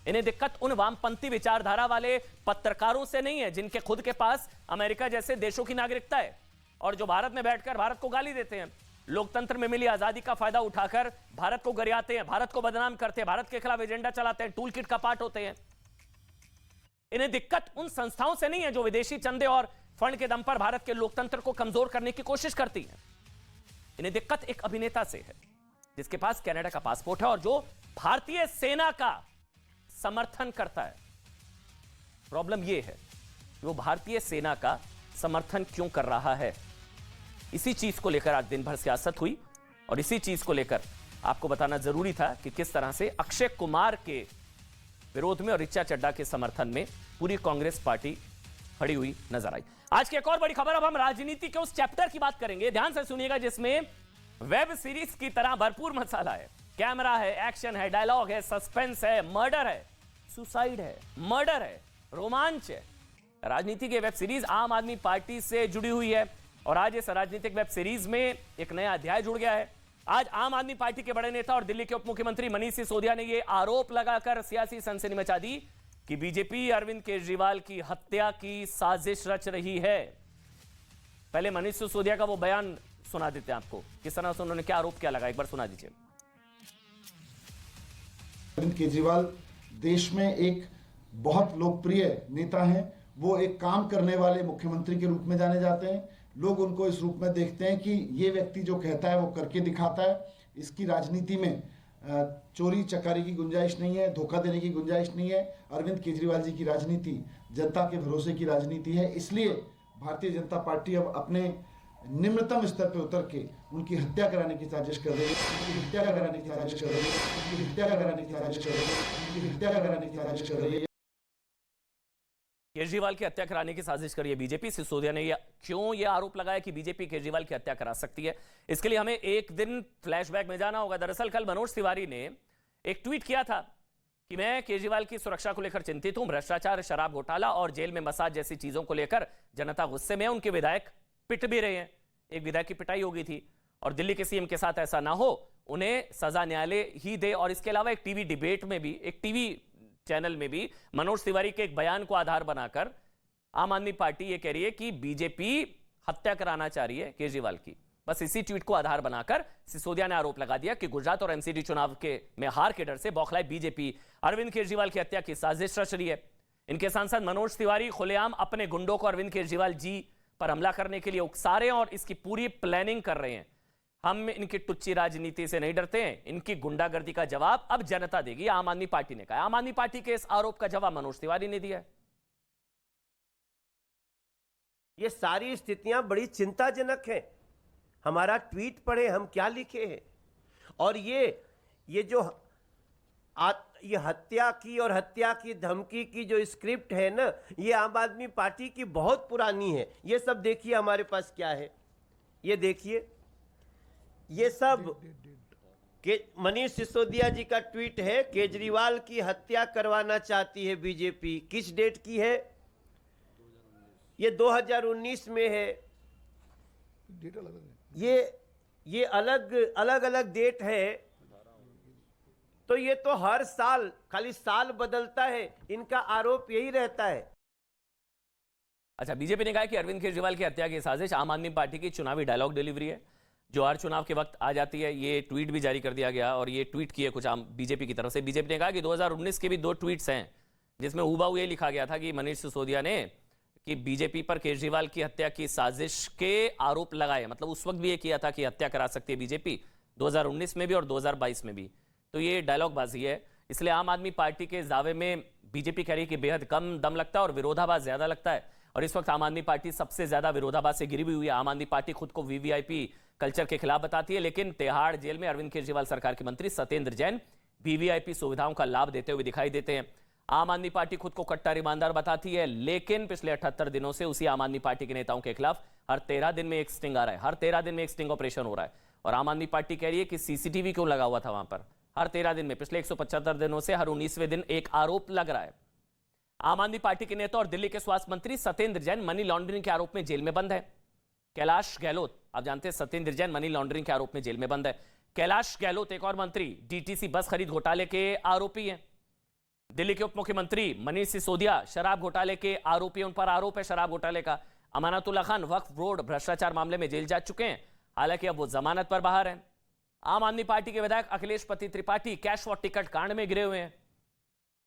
इन्हें दिक्कत उन वामपंथी विचारधारा वाले पत्रकारों से नहीं है जिनके खुद के पास अमेरिका जैसे देशों की नागरिकता है और जो भारत में बैठकर भारत को गाली देते हैं, लोकतंत्र में मिली आजादी का फायदा उठाकर भारत को गरियाते हैं, भारत को बदनाम करते हैं, भारत के खिलाफ एजेंडा चलाते हैं, टूल किट का पार्ट होते हैं। इन्हें दिक्कत उन संस्थाओं से नहीं है जो विदेशी चंदे और फंड के दम पर भारत के लोकतंत्र को कमजोर करने की कोशिश करती है। इन्हें दिक्कत एक अभिनेता से है जिसके पास कनाडा का पासपोर्ट है और जो भारतीय सेना का समर्थन करता है। प्रॉब्लम यह है कि वो भारतीय सेना का समर्थन क्यों कर रहा है। इसी चीज को लेकर आज दिन भर सियासत हुई और इसी चीज को लेकर आपको बताना जरूरी था कि किस तरह से अक्षय कुमार के विरोध में और ऋचा चड्ढा के समर्थन में पूरी कांग्रेस पार्टी खड़ी हुई नजर आई। आज की एक और बड़ी खबर, अब हम राजनीति के उस चैप्टर की बात करेंगे, ध्यान से सुनिएगा, जिसमें वेब सीरीज की तरह भरपूर मसाला है, कैमरा है, एक्शन है, डायलॉग है, सस्पेंस है, मर्डर है, सुसाइड है, मर्डर है, रोमांच है। राजनीति की वेब सीरीज आम आदमी पार्टी से जुड़ी हुई है और आज इस राजनीतिक वेब सीरीज में एक नया अध्याय जुड़ गया है। आज आम आदमी पार्टी के बड़े नेता और दिल्ली के उप मुख्यमंत्री मनीष सिसोदिया ने यह आरोप लगाकर सियासी सनसनी मचा दी कि बीजेपी अरविंद केजरीवाल की हत्या की साजिश रच रही है। पहले मनीष सिसोदिया का वो बयान सुना देते हैं आपको, किस तरह से उन्होंने क्या आरोप क्या लगा, एक बार सुना दीजिए। अरविंद केजरीवाल देश में एक बहुत लोकप्रिय नेता हैं। वो एक काम करने वाले मुख्यमंत्री के रूप में जाने जाते हैं। लोग उनको इस रूप में देखते हैं कि ये व्यक्ति जो कहता है वो करके दिखाता है। इसकी राजनीति में चोरी चकारी की गुंजाइश नहीं है, धोखा देने की गुंजाइश नहीं है। अरविंद केजरीवाल जी की राजनीति जनता के भरोसे की राजनीति है। इसलिए भारतीय जनता पार्टी अब अपने निम्नतम स्तर पर उतर के उनकी हत्या कराने की साजिश कर रही है, उनकी हत्या कराने की साजिश कर रही है, उनकी हत्या कराने की साजिश कर रही है, उनकी हत्या कराने की साजिश कर रही है। केजरीवाल की हत्या कराने की साजिश करी है बीजेपी। सिसोदिया ने क्यों यह आरोप लगाया कि बीजेपी केजरीवाल की हत्या करा सकती है, इसके लिए हमें एक दिन फ्लैशबैक में जाना होगा। दरअसल कल मनोज तिवारी ने एक ट्वीट किया था कि मैं केजरीवाल की सुरक्षा को लेकर चिंतित हूं। भ्रष्टाचार, शराब घोटाला और जेल में मसाज जैसी चीजों को लेकर जनता गुस्से में है। उनके विधायक पिट भी रहे हैं, एक विधायक की पिटाई हो गई थी और दिल्ली के सीएम के साथ ऐसा ना हो, उन्हें सजा न्यायालय ही दे। और इसके अलावा एक टीवी डिबेट में भी, एक टीवी चैनल में भी मनोज तिवारी के एक बयान को आधार बनाकर आम आदमी पार्टी यह कह रही है कि बीजेपी हत्या कराना चाह रही है केजरीवाल की। बस इसी ट्वीट को आधार बनाकर सिसोदिया ने आरोप लगा दिया कि गुजरात और एमसीडी चुनाव के में हार के डर से बौखलाए बीजेपी अरविंद केजरीवाल की हत्या की साजिश रच रही है। इनके सांसद मनोज तिवारी खुलेआम अपने गुंडों को अरविंद केजरीवाल जी पर हमला करने के लिए उकसा रहे हैं और इसकी पूरी प्लानिंग कर रहे हैं। हम इनकी टुच्ची राजनीति से नहीं डरते हैं, इनकी गुंडागर्दी का जवाब अब जनता देगी, आम आदमी पार्टी ने कहा। आम आदमी पार्टी के इस आरोप का जवाब मनोज तिवारी ने दिया है। ये सारी स्थितियां बड़ी चिंताजनक हैं। हमारा ट्वीट पढ़े, हम क्या लिखे हैं। और ये जो ये हत्या की और हत्या की धमकी की जो स्क्रिप्ट है ना, ये आम आदमी पार्टी की बहुत पुरानी है। ये सब देखिए हमारे पास क्या है, ये देखिए, ये सब मनीष सिसोदिया जी का ट्वीट है। केजरीवाल की हत्या करवाना चाहती है बीजेपी। किस डेट की है? ये 2019 में है। ये अलग अलग डेट है। तो ये तो हर साल, खाली साल बदलता है, इनका आरोप यही रहता है। अच्छा, बीजेपी ने कहा कि अरविंद केजरीवाल की हत्या की साजिश आम आदमी पार्टी की चुनावी डायलॉग डिलीवरी है जो हर चुनाव के वक्त आ जाती है। ये ट्वीट भी जारी कर दिया गया और ये ट्वीट किए कुछ आम बीजेपी की तरफ से। बीजेपी ने कहा कि 2019 के भी 2 ट्वीट्स हैं जिसमें हूबहू ये लिखा गया था कि मनीष सिसोदिया ने कि बीजेपी पर केजरीवाल की हत्या की साजिश के आरोप लगाए। मतलब उस वक्त भी ये किया था कि हत्या करा सकती है बीजेपी, 2019 में भी और 2022 में भी। तो ये डायलॉग बाजी है। इसलिए आम आदमी पार्टी के दावे में बीजेपी कह रही है कि बेहद कम दम लगता है और विरोधाभास ज्यादा लगता है। और इस वक्त आम आदमी पार्टी सबसे ज्यादा विरोधाभास से घिरी हुई है। आम आदमी पार्टी खुद को वीवीआईपी कल्चर के खिलाफ बताती है, लेकिन तिहाड़ जेल में अरविंद केजरीवाल सरकार के मंत्री सत्येंद्र जैन वीवीआईपी सुविधाओं का लाभ देते हुए दिखाई देते हैं। आम आदमी पार्टी खुद को कट्टर ईमानदार बताती है, लेकिन पिछले 78 दिनों से उसी आम आदमी पार्टी के नेताओं के खिलाफ हर 13 दिन में एक स्टिंग आ रहा है, हर 13 दिन में एक स्टिंग ऑपरेशन हो रहा है। और आम आदमी पार्टी कह रही है कि सीसीटीवी क्यों लगा हुआ था वहां पर। हर 13 दिन में, पिछले 175 दिनों से हर 19वें दिन एक आरोप लग रहा है। आम आदमी पार्टी के नेता और दिल्ली के स्वास्थ्य मंत्री सत्येंद्र जैन मनी लॉन्ड्रिंग के आरोप में जेल में बंद है। कैलाश गहलोत, आप जानते हैं सत्येंद्र जैन मनी लॉन्ड्रिंग के आरोप में जेल में बंद है। कैलाश गहलोत एक और मंत्री डीटीसी बस खरीद घोटाले के आरोपी हैं। दिल्ली के उप मुख्यमंत्री मनीष सिसोदिया शराब घोटाले के आरोपी, उन पर आरोप है शराब घोटाले का। अमानतुल्लाह खान वक्फ बोर्ड भ्रष्टाचार मामले में जेल जा चुके हैं, हालांकि अब वो जमानत पर बाहर हैं। आम आदमी पार्टी के विधायक अखिलेश पति त्रिपाठी कैश फॉर टिकट कांड में घिरे हुए हैं।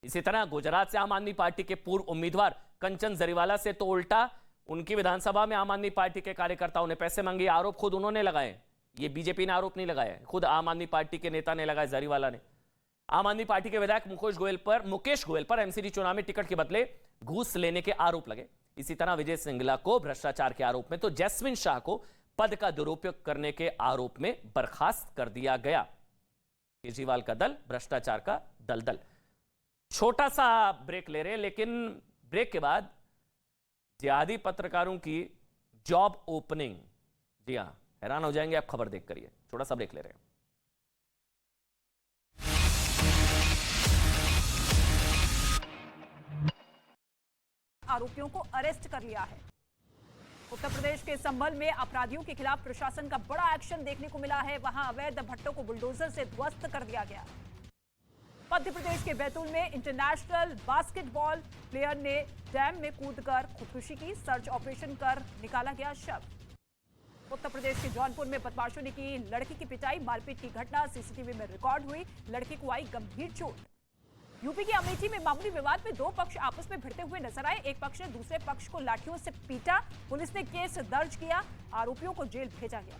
इसी तरह गुजरात से आम आदमी पार्टी के पूर्व उम्मीदवार कंचन जरीवाला से तो उल्टा, उनकी विधानसभा में आम आदमी पार्टी के कार्यकर्ताओं ने पैसे मांगे। आरोप खुद उन्होंने लगाए, ये बीजेपी ने आरोप नहीं लगाया, खुद आम आदमी पार्टी के नेता ने लगाया, जरीवाला ने। आम आदमी पार्टी के विधायक मुकेश गोयल पर एमसीडी चुनाव में टिकट के बदले घूस लेने के आरोप लगे। इसी तरह विजय सिंगला को भ्रष्टाचार के आरोप में, तो जैस्मिन शाह को पद का दुरुपयोग करने के आरोप में बर्खास्त कर दिया गया। केजरीवाल का दल भ्रष्टाचार का दलदल। छोटा सा ब्रेक ले रहे हैं, लेकिन ब्रेक के बाद जिहादी पत्रकारों की जॉब ओपनिंग, जी हां, हैरान हो जाएंगे आप खबर देख करिए। थोड़ा सा ब्रेक ले रहे हैं। आरोपियों को अरेस्ट कर लिया है। उत्तर प्रदेश के संभल में अपराधियों के खिलाफ प्रशासन का बड़ा एक्शन देखने को मिला है। वहां अवैध भट्टों को बुलडोजर से ध्वस्त कर दिया गया। मध्य प्रदेश के बैतूल में इंटरनेशनल बास्केटबॉल प्लेयर ने डैम में कूदकर खुदकुशी की। सर्च ऑपरेशन कर निकाला गया शव। उत्तर प्रदेश के जौनपुर में बदमाशों ने की लड़की की पिटाई। मारपीट की घटना सीसीटीवी में रिकॉर्ड हुई। लड़की को आई गंभीर चोट। यूपी के अमेठी में मामूली विवाद में दो पक्ष आपस में भिड़ते हुए नजर आए। एक पक्ष ने दूसरे पक्ष को लाठियों से पीटा। पुलिस ने केस दर्ज किया। आरोपियों को जेल भेजा गया।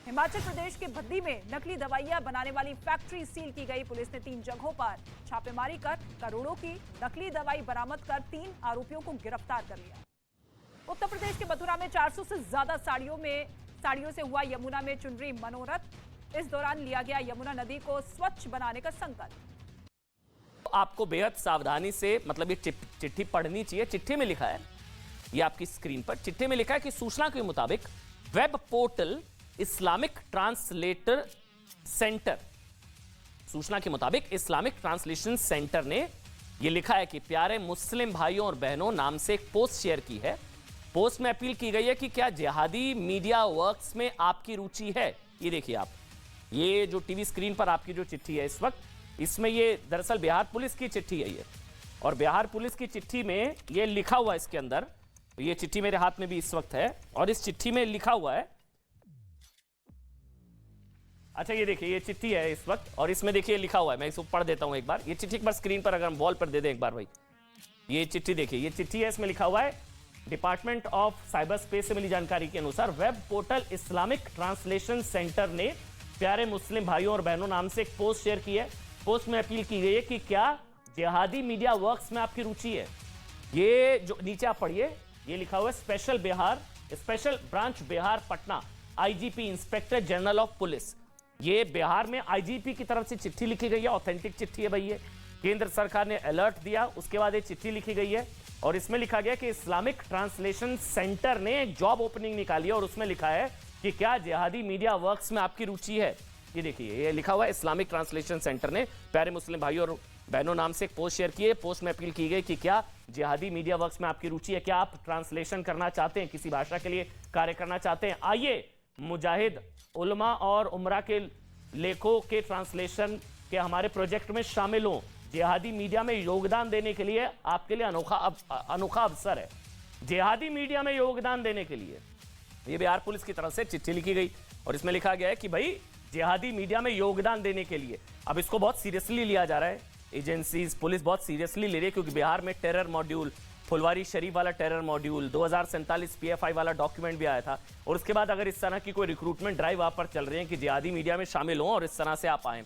हिमाचल प्रदेश के बद्दी में नकली दवाइयां बनाने वाली फैक्ट्री सील की गई। पुलिस ने 3 जगहों पर छापेमारी कर करोड़ों की नकली दवाई बरामद कर 3 आरोपियों को गिरफ्तार कर लिया। उत्तर प्रदेश के मथुरा में 400 से ज्यादा साड़ियों से हुआ यमुना में चुनरी मनोरथ। इस दौरान लिया गया यमुना नदी को स्वच्छ बनाने का संकल्प। आपको बेहद सावधानी से मतलब ये चिट्ठी पढ़नी चाहिए। चिट्ठी में लिखा है, ये आपकी स्क्रीन पर चिट्ठी में लिखा है कि सूचना के मुताबिक web portal Islamic translator centre, सूचना के मुताबिक इस्लामिक ट्रांसलेशन सेंटर ने यह लिखा है कि प्यारे मुस्लिम भाइयों और बहनों नाम से एक पोस्ट शेयर की है। पोस्ट में अपील की गई है कि क्या जिहादी मीडिया वर्क्स में आपकी रुचि है। ये देखिए आप, ये जो टीवी स्क्रीन पर आपकी जो चिट्ठी है इस वक्त, इसमें ये दरअसल बिहार पुलिस की चिट्ठी है ये, और बिहार पुलिस की चिट्ठी में ये लिखा हुआ है इसके अंदर, ये चिट्ठी मेरे हाथ में भी इस वक्त है, और इस चिट्ठी में लिखा हुआ है, अच्छा ये देखिए ये चिट्ठी है इस वक्त, और इसमें देखिए लिखा हुआ है, मैं इसको पढ़ देता हूं एक बार। ये चिट्ठी एक बार स्क्रीन पर अगर हम वॉल पर दे दें एक बार भाई, ये चिट्ठी देखिए, ये चिट्ठी है, इसमें लिखा हुआ है डिपार्टमेंट ऑफ साइबर स्पेस से मिली जानकारी के अनुसार web portal Islamic translation centre ने प्यारे मुस्लिम भाइयों और बहनों नाम से एक पोस्ट शेयर की है। पोस्ट में अपील की गई है कि क्या जिहादी मीडिया वर्क्स में आपकी रुचि है। ये जो नीचे आप पढ़िए, ये लिखा हुआ है special branch Bihar Patna, IGP inspector general of police. ये बिहार में आईजीपी की तरफ से चिट्ठी लिखी गई है, ऑथेंटिक चिट्ठी है भाई ये। केंद्र सरकार ने अलर्ट दिया, उसके बाद ये चिट्ठी लिखी गई है, और इसमें लिखा गया कि इस्लामिक ट्रांसलेशन सेंटर ने एक जॉब ओपनिंग निकाली है, और उसमें लिखा है कि क्या जिहादी मीडिया वर्क्स में आपकी रुचि है। ये देखिए ये लिखा हुआ है इस्लामिक ट्रांसलेशन सेंटर ने प्यारे मुस्लिम भाइयों और बहनों नाम से एक पोस्ट शेयर की है। पोस्ट में अपील की गई कि क्या जिहादी मीडिया वर्क्स में आपकी रुचि है, क्या आप ट्रांसलेशन करना चाहते हैं, किसी भाषा के लिए कार्य करना चाहते हैं। आइए मुजाहिद उलमा और उमरा के लेखों के ट्रांसलेशन के हमारे प्रोजेक्ट में शामिल हों। जिहादी मीडिया में योगदान देने के लिए आपके लिए अनोखा अवसर है। जिहादी मीडिया में योगदान देने के लिए ये बिहार पुलिस की तरफ से चिट्ठी लिखी गई, और इसमें लिखा गया है कि भाई जिहादी मीडिया में योगदान देने के लिए। अब इसको बहुत सीरियसली लिया जा रहा है, एजेंसीज पुलिस बहुत सीरियसली ले रही है, क्योंकि बिहार में टेरर मॉड्यूल, फुलवारी शरीफ वाला टेरर मॉड्यूल, 2047 पीएफआई वाला डॉक्यूमेंट भी आया था, और उसके बाद अगर इस तरह की कोई रिक्रूटमेंट ड्राइव आप पर चल रही है कि जिहादी मीडिया में शामिल हों और इस तरह से आप आएँ,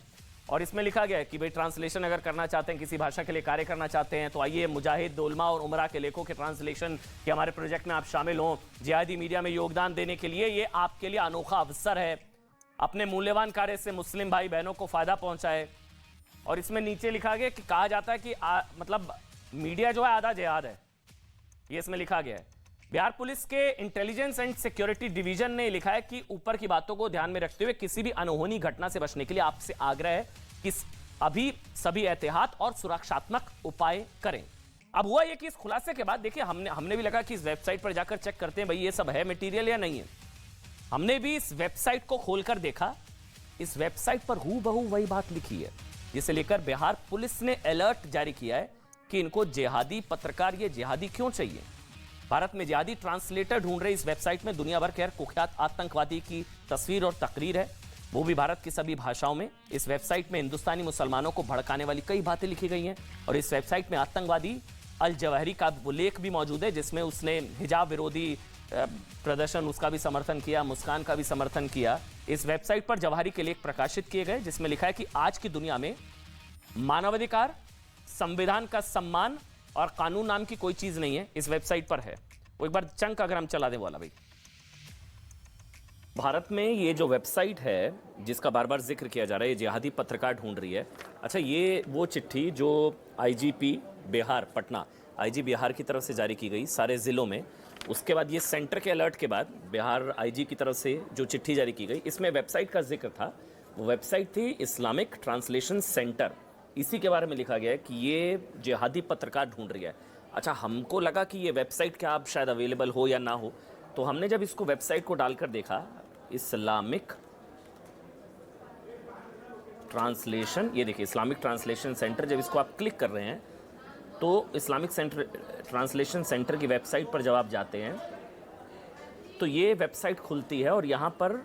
और इसमें लिखा गया है कि भाई ट्रांसलेशन अगर करना चाहते हैं, किसी भाषा के लिए कार्य करना चाहते हैं, तो आइए मुजाहिद उलमा और उमरा के लेखों के ट्रांसलेशन के हमारे प्रोजेक्ट में आप शामिल हों। जिहादी मीडिया में योगदान देने के लिए ये आपके लिए अनोखा अवसर है। अपने मूल्यवान कार्य से मुस्लिम भाई बहनों को फायदा पहुंचाए। और इसमें नीचे लिखा गया कि कहा जाता है कि मतलब मीडिया जो है आधा जिहाद है, ये इसमें लिखा गया है। बिहार पुलिस के इंटेलिजेंस एंड सिक्योरिटी डिवीजन ने लिखा है कि ऊपर की बातों को ध्यान में रखते हुए किसी भी अनहोनी घटना से बचने के लिए आपसे आग्रह है कि अभी सभी एहतियात और सुरक्षात्मक उपाय करें। अब हुआ ये कि इस खुलासे के बाद देखिए हमने भी लगा कि इस वेबसाइट पर जाकर चेक करते हैं भाई ये सब है मटेरियल या नहीं है। हमने भी इस वेबसाइट को खोलकर देखा, इस वेबसाइट पर हूबहू वही बात लिखी है, जिसे लेकर बिहार पुलिस ने अलर्ट जारी किया है कि इनको जिहादी पत्रकार, ये जिहादी क्यों चाहिए। भारत में जिहादी ट्रांसलेटर ढूंढ रहे इस वेबसाइट में दुनिया भर के कुख्यात आतंकवादी की तस्वीर और तकरीर है, वो भी भारत की सभी भाषाओं में। इस वेबसाइट में हिंदुस्तानी मुसलमानों को भड़काने वाली कई बातें लिखी गई हैं, और इस वेबसाइट में आतंकवादी अल जवाहरी का लेख भी मौजूद है, जिसमें उसने हिजाब विरोधी प्रदर्शन उसका भी समर्थन किया, मुस्कान का भी समर्थन किया। इस वेबसाइट पर जवाहरी के लेख प्रकाशित किए गए, जिसमें लिखा है कि आज की दुनिया में मानवाधिकार, संविधान का सम्मान और कानून नाम की कोई चीज नहीं है। इस वेबसाइट पर है, वो एक बार चंक अगर हम चला दें वाला भाई। भारत में ये जो वेबसाइट है जिसका बार बार जिक्र किया जा रहा है, ये जिहादी पत्रकार ढूंढ रही है। अच्छा, ये वो चिट्ठी जो आईजीपी बिहार पटना, आईजी बिहार की तरफ से जारी की गई सारे जिलों में, उसके बाद ये सेंटर के अलर्ट के बाद बिहार आईजी की तरफ से जो चिट्ठी जारी की गई, इसमें वेबसाइट का जिक्र था। वो वेबसाइट थी इस्लामिक ट्रांसलेशन सेंटर। इसी के बारे में लिखा गया है कि ये जिहादी पत्रकार ढूंढ रही है। अच्छा, हमको लगा कि ये वेबसाइट क्या अब शायद अवेलेबल हो या ना हो, तो हमने जब इसको वेबसाइट को डालकर देखा, इस्लामिक ट्रांसलेशन, ये देखिए इस्लामिक ट्रांसलेशन सेंटर, जब इसको आप क्लिक कर रहे हैं तो इस्लामिक ट्रांसलेशन सेंटर की वेबसाइट पर जब आप जाते हैं तो ये वेबसाइट खुलती है और यहाँ पर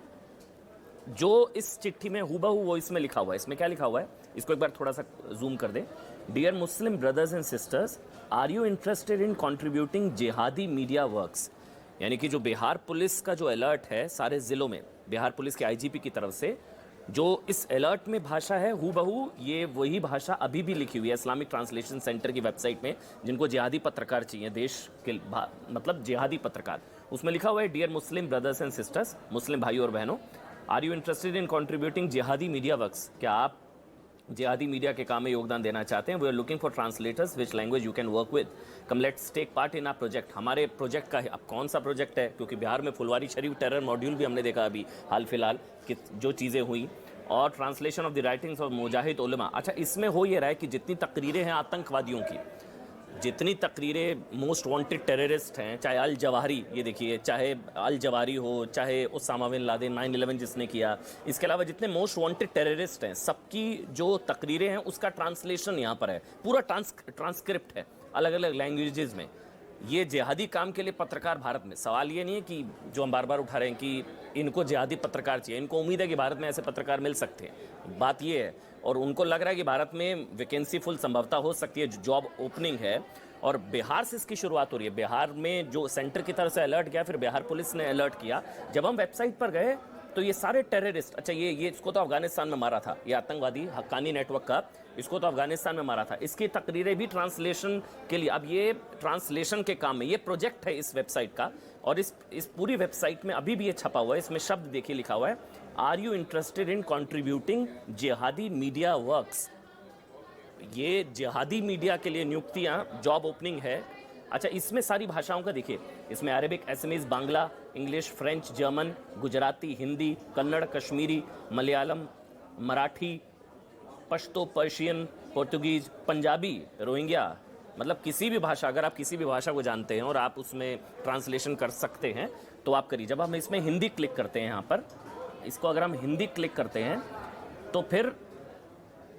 जो इस चिट्ठी में हूबहू वो इसमें लिखा हुआ है। इसमें क्या लिखा हुआ है, इसको एक बार थोड़ा सा जूम कर दें। Dear Muslim brothers and sisters, are you interested in contributing jihadi media works. यानी कि जो बिहार पुलिस का जो अलर्ट है सारे ज़िलों में, बिहार पुलिस के आईजीपी की तरफ से जो इस अलर्ट में भाषा है हूबहू ये वही भाषा अभी भी लिखी हुई है इस्लामिक ट्रांसलेशन सेंटर की वेबसाइट में। जिनको जिहादी पत्रकार चाहिए, देश के मतलब जिहादी पत्रकार, उसमें लिखा हुआ है dear Muslim brothers and sisters, मुस्लिम भाइयों और बहनों, are you interested in contributing jihadi media works. क्या आप जिहादी मीडिया के काम में योगदान देना चाहते हैं। We are looking for translators which language you can work with. Come let's take part in our project. हमारे प्रोजेक्ट का अब कौन सा प्रोजेक्ट है, क्योंकि बिहार में फुलवारी शरीफ टेरर मॉड्यूल भी हमने देखा अभी हाल फिलहाल कि जो चीज़ें हुई, और translation of the writings of मुजाहिद उलमा। अच्छा, इसमें हो ये रहा है कि जितनी तकरीरें हैं आतंकवादियों की, जितनी तकरीरें मोस्ट वांटेड टेररिस्ट हैं, चाहे अल जवाहरी, ये देखिए, चाहे अल जवाहरी हो, चाहे उसामा बिन लादेन 9/11 जिसने किया, इसके अलावा जितने मोस्ट वांटेड टेररिस्ट हैं सबकी जो तकरीरें हैं उसका ट्रांसलेशन यहाँ पर है, पूरा ट्रांसक्रिप्ट है अलग अलग लैंग्वेजेस में। ये जिहादी काम के लिए पत्रकार भारत में, सवाल ये नहीं है कि जो हम बार बार उठा रहे हैं कि इनको जिहादी पत्रकार चाहिए, इनको उम्मीद है कि भारत में ऐसे पत्रकार मिल सकते हैं, बात ये है। और उनको लग रहा है कि भारत में वैकेंसी फुल संभवता हो सकती है, जॉब ओपनिंग है, और बिहार से इसकी शुरुआत हो रही है। बिहार में जो सेंटर की तरफ से अलर्ट गया, फिर बिहार पुलिस ने अलर्ट किया। जब हम वेबसाइट पर गए तो ये सारे टेररिस्ट, अच्छा ये इसको तो अफगानिस्तान में मारा था, ये आतंकवादी हक्कानी नेटवर्क का, इसको तो अफगानिस्तान में मारा था, इसकी तकरीरें भी ट्रांसलेशन के लिए, अब ये ट्रांसलेशन के काम में, ये प्रोजेक्ट है इस वेबसाइट का। और इस पूरी वेबसाइट में अभी भी ये छपा हुआ है, इसमें शब्द देखिए लिखा हुआ है, are you interested in contributing jihadi media works. ये जिहादी मीडिया के लिए नियुक्तियां, जॉब ओपनिंग है। अच्छा, इसमें सारी भाषाओं का देखिए, इसमें Arabic, Assamese, Bangla, English, French, German, Gujarati, Hindi, Kannada, Kashmiri, Malayalam, Marathi, Pashto, Persian, Portuguese, Punjabi, Rohingya, मतलब किसी भी भाषा, अगर आप किसी भी भाषा को जानते हैं और आप उसमें ट्रांसलेशन कर सकते हैं तो आप करिए। जब हम इसमें हिंदी क्लिक करते हैं, यहाँ पर इसको अगर हम हिंदी क्लिक करते हैं तो फिर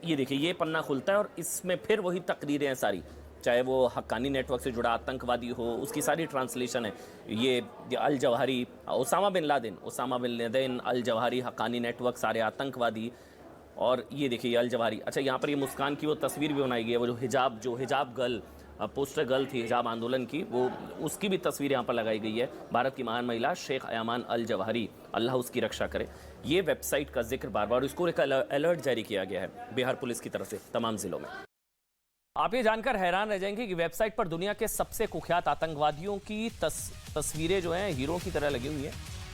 ये देखिए ये पन्ना खुलता है और इसमें फिर वही तकरीरें हैं सारी, चाहे वो हक्कानी नेटवर्क से जुड़ा आतंकवादी हो, उसकी सारी ट्रांसलेशन है। ये अल जवाहरी, उसामा बिन लादेन, अल जवाहरी, हक्कानी नेटवर्क, सारे आतंकवादी। और ये देखिए अल जवाहरी। अच्छा, यहाँ पर ये मुस्कान की वो तस्वीर भी बनाई गई है, वो जो हिजाब गर्ल, पोस्टर गर्ल थी हिजाब आंदोलन की, वो उसकी भी तस्वीर यहाँ पर लगाई गई है। भारत की महान महिला शेख अयामान अल जवाहरी, अल्लाह उसकी रक्षा करे। ये वेबसाइट का जिक्र बार बार, इसको एक अलर्ट जारी किया गया है बिहार पुलिस की तरफ से तमाम जिलों में। आप ये जानकर हैरान रह जाएंगे कि वेबसाइट पर दुनिया के सबसे कुख्यात आतंकवादियों की तस्वीरें जो हैं हीरो की तरह लगी हुई है।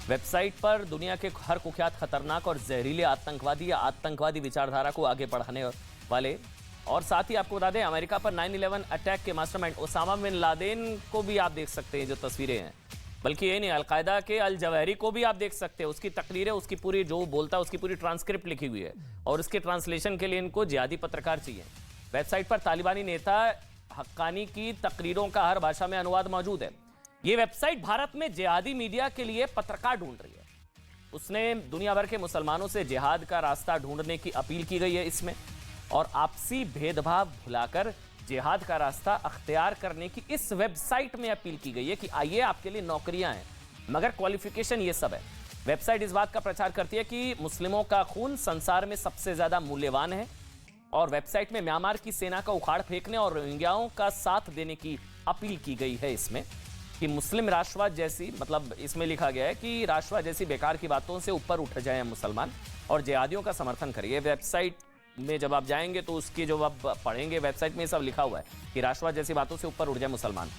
वेबसाइट पर दुनिया के हर कुख्यात, खतरनाक और जहरीले आतंकवादी या आतंकवादी विचारधारा को आगे बढ़ाने वाले, और साथ ही आपको बता दें अमेरिका पर 9/11 अटैक के मास्टरमाइंड उसामा बिन लादेन को भी आप देख सकते हैं जो तस्वीरें हैं। बल्कि ये नहीं, अलकायदा के अल जवाहरी को भी आप देख सकते हैं, उसकी तकरीरें, उसकी पूरी जो बोलता है उसकी पूरी ट्रांसक्रिप्ट लिखी हुई है, और उसके ट्रांसलेशन के लिए इनको जिहादी पत्रकार चाहिए। वेबसाइट पर तालिबानी नेता हक्कानी की तकरीरों का हर भाषा में अनुवाद मौजूद है। ये वेबसाइट भारत में जिहादी मीडिया के लिए पत्रकार ढूंढ रही है। उसने दुनिया भर के मुसलमानों से जिहाद का रास्ता ढूंढने की अपील की गई है इसमें, और आपसी भेदभाव भुलाकर जिहाद का रास्ता अख्तियार करने की इस वेबसाइट में अपील की गई है कि आइए आपके लिए नौकरियां हैं, मगर क्वालिफिकेशन ये सब है। वेबसाइट इस बात का प्रचार करती है कि मुस्लिमों का खून संसार में सबसे ज्यादा मूल्यवान है, और वेबसाइट में म्यांमार की सेना का उखाड़ फेंकने और रोहिंग्याओं का साथ देने की अपील की गई है इसमें, कि मुस्लिम राष्ट्रवाद जैसी, मतलब इसमें लिखा गया है कि राष्ट्रवाद जैसी बेकार की बातों से ऊपर उठ जाए मुसलमान और जिहादियों का समर्थन करिए। वेबसाइट में जब आप जाएंगे तो उसके जो आप पढ़ेंगे, वेबसाइट में सब लिखा हुआ है कि राष्ट्रवाद जैसी बातों से ऊपर उठ जाए मुसलमान,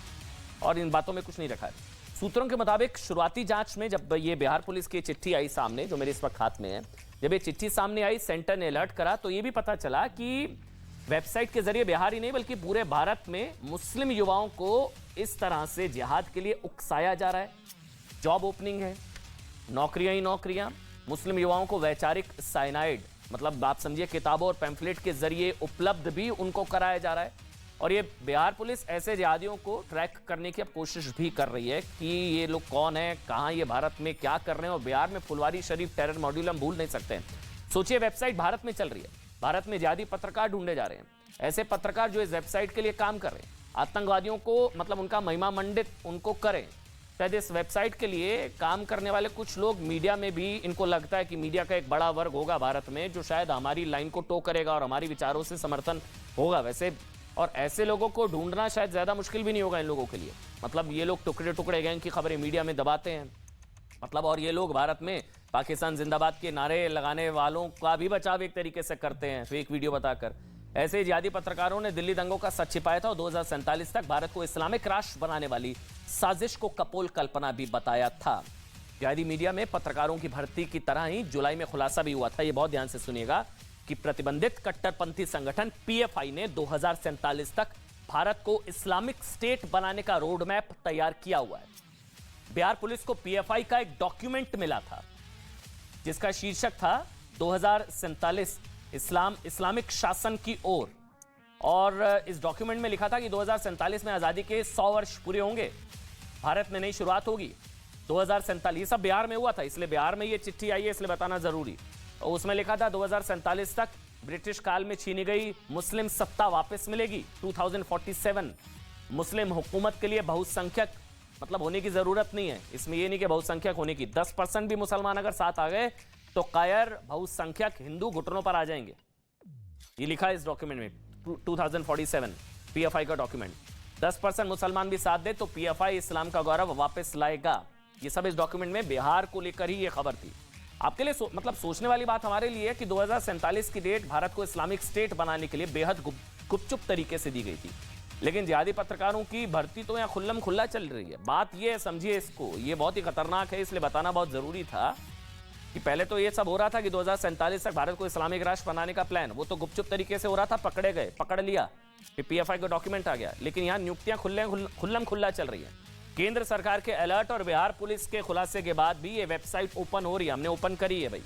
और इन बातों में कुछ नहीं रखा है। सूत्रों के मुताबिक शुरुआती जांच में जब ये बिहार पुलिस की चिट्ठी आई सामने, जो मेरे इस वक्त हाथ में है, जब ये चिट्ठी सामने आई, सेंटर ने अलर्ट करा, तो ये भी पता चला कि वेबसाइट के जरिए बिहार ही नहीं बल्कि पूरे भारत में मुस्लिम युवाओं को इस तरह से जिहाद के लिए उकसाया जा रहा है। जॉब ओपनिंग है, नौकरियां ही नौकरियां, मुस्लिम युवाओं को वैचारिक साइनाइड मतलब आप समझिए किताबों और पैम्फलेट के जरिए उपलब्ध भी उनको कराया जा रहा है। और ये बिहार पुलिस ऐसे जिहादियों को ट्रैक करने की अब कोशिश भी कर रही है कि ये लोग कौन है, कहां ये भारत में क्या कर रहे हैं। और बिहार में फुलवारी शरीफ टेरर मॉड्यूल हम भूल नहीं सकते हैं। सोचिए वेबसाइट भारत में चल रही है, भारत में जिहादी पत्रकार ढूंढे जा रहे हैं, ऐसे पत्रकार जो इस वेबसाइट के लिए काम कर रहे हैं, आतंकवादियों को मतलब उनका महिमा मंडित उनको करें। शायद इस वेबसाइट के लिए काम करने वाले कुछ लोग मीडिया में भी, इनको लगता है कि मीडिया का एक बड़ा वर्ग होगा भारत में जो शायद हमारी लाइन को टो करेगा और हमारी विचारों से समर्थन होगा वैसे। और ऐसे लोगों को ढूंढना शायद ज्यादा मुश्किल भी नहीं होगा इन लोगों के लिए। मतलब ये लोग टुकड़े टुकड़े गैंग की खबरें मीडिया में दबाते हैं मतलब, और ये लोग भारत में पाकिस्तान जिंदाबाद के नारे लगाने वालों का भी बचाव एक तरीके से करते हैं फेक वीडियो बताकर। ऐसे जिहादी पत्रकारों ने दिल्ली दंगों का सच छिपाया था और 2047 तक भारत को इस्लामिक राष्ट्र बनाने वाली साजिश को कपोल कल्पना भी बताया था। जिहादी मीडिया में पत्रकारों की भर्ती की तरह ही जुलाई में खुलासा भी हुआ था, ये बहुत ध्यान से सुनिएगा, कि प्रतिबंधित कट्टरपंथी संगठन पीएफआई ने 2047 तक भारत को इस्लामिक स्टेट बनाने का रोड मैप तैयार किया हुआ है। बिहार पुलिस को पीएफआई का एक डॉक्यूमेंट मिला था जिसका शीर्षक था 2047 इस्लामिक शासन की ओर। और इस डॉक्यूमेंट में लिखा था कि 2047 में आजादी के 100 वर्ष पूरे होंगे, भारत में नई शुरुआत होगी। 2047 सब बिहार में हुआ था, इसलिए बिहार में ये चिट्ठी आई है, इसलिए बताना जरूरी। और उसमें लिखा था 2047 तक ब्रिटिश काल में छीनी गई मुस्लिम सत्ता वापस मिलेगी। 2047 मुस्लिम हुकूमत के लिए बहुसंख्यक मतलब होने की जरूरत नहीं है। इसमें यह नहीं कि बहुसंख्यक होने की, 10% भी मुसलमान अगर साथ आ गए तो कायर बहुसंख्यक हिंदू घुटनों पर आ जाएंगे। ये लिखा है इस डॉक्यूमेंट में 2047 पीएफआई का डॉक्यूमेंट। 10% मुसलमान भी साथ दे तो पीएफआई इस्लाम का गौरव वापस लाएगा। ये सब इस डॉक्यूमेंट में बिहार को लेकर ही ये खबर थी। आपके लिए मतलब सोचने वाली बात हमारे लिए है कि 2047 की डेट भारत को इस्लामिक स्टेट बनाने के लिए बेहद गुपचुप तरीके से दी गई थी, लेकिन जिहादी पत्रकारों की भर्ती तो यहाँ खुल्लम खुल्ला चल रही है। बात ये है, समझिए इसको, ये बहुत ही खतरनाक है, इसलिए बताना बहुत जरूरी था कि पहले तो ये सब हो रहा था कि 2047 तक भारत को इस्लामिक राष्ट्र बनाने का प्लान, वो तो गुपचुप तरीके से हो रहा था, पकड़े गए, पकड़ लिया, फिर पीएफआई का डॉक्यूमेंट आ गया। लेकिन यहाँ नियुक्तियां खुल्लम खुल्ला चल रही है। केंद्र सरकार के अलर्ट और बिहार पुलिस के खुलासे के बाद भी ये वेबसाइट ओपन हो रही है, हमने ओपन करी है भाई।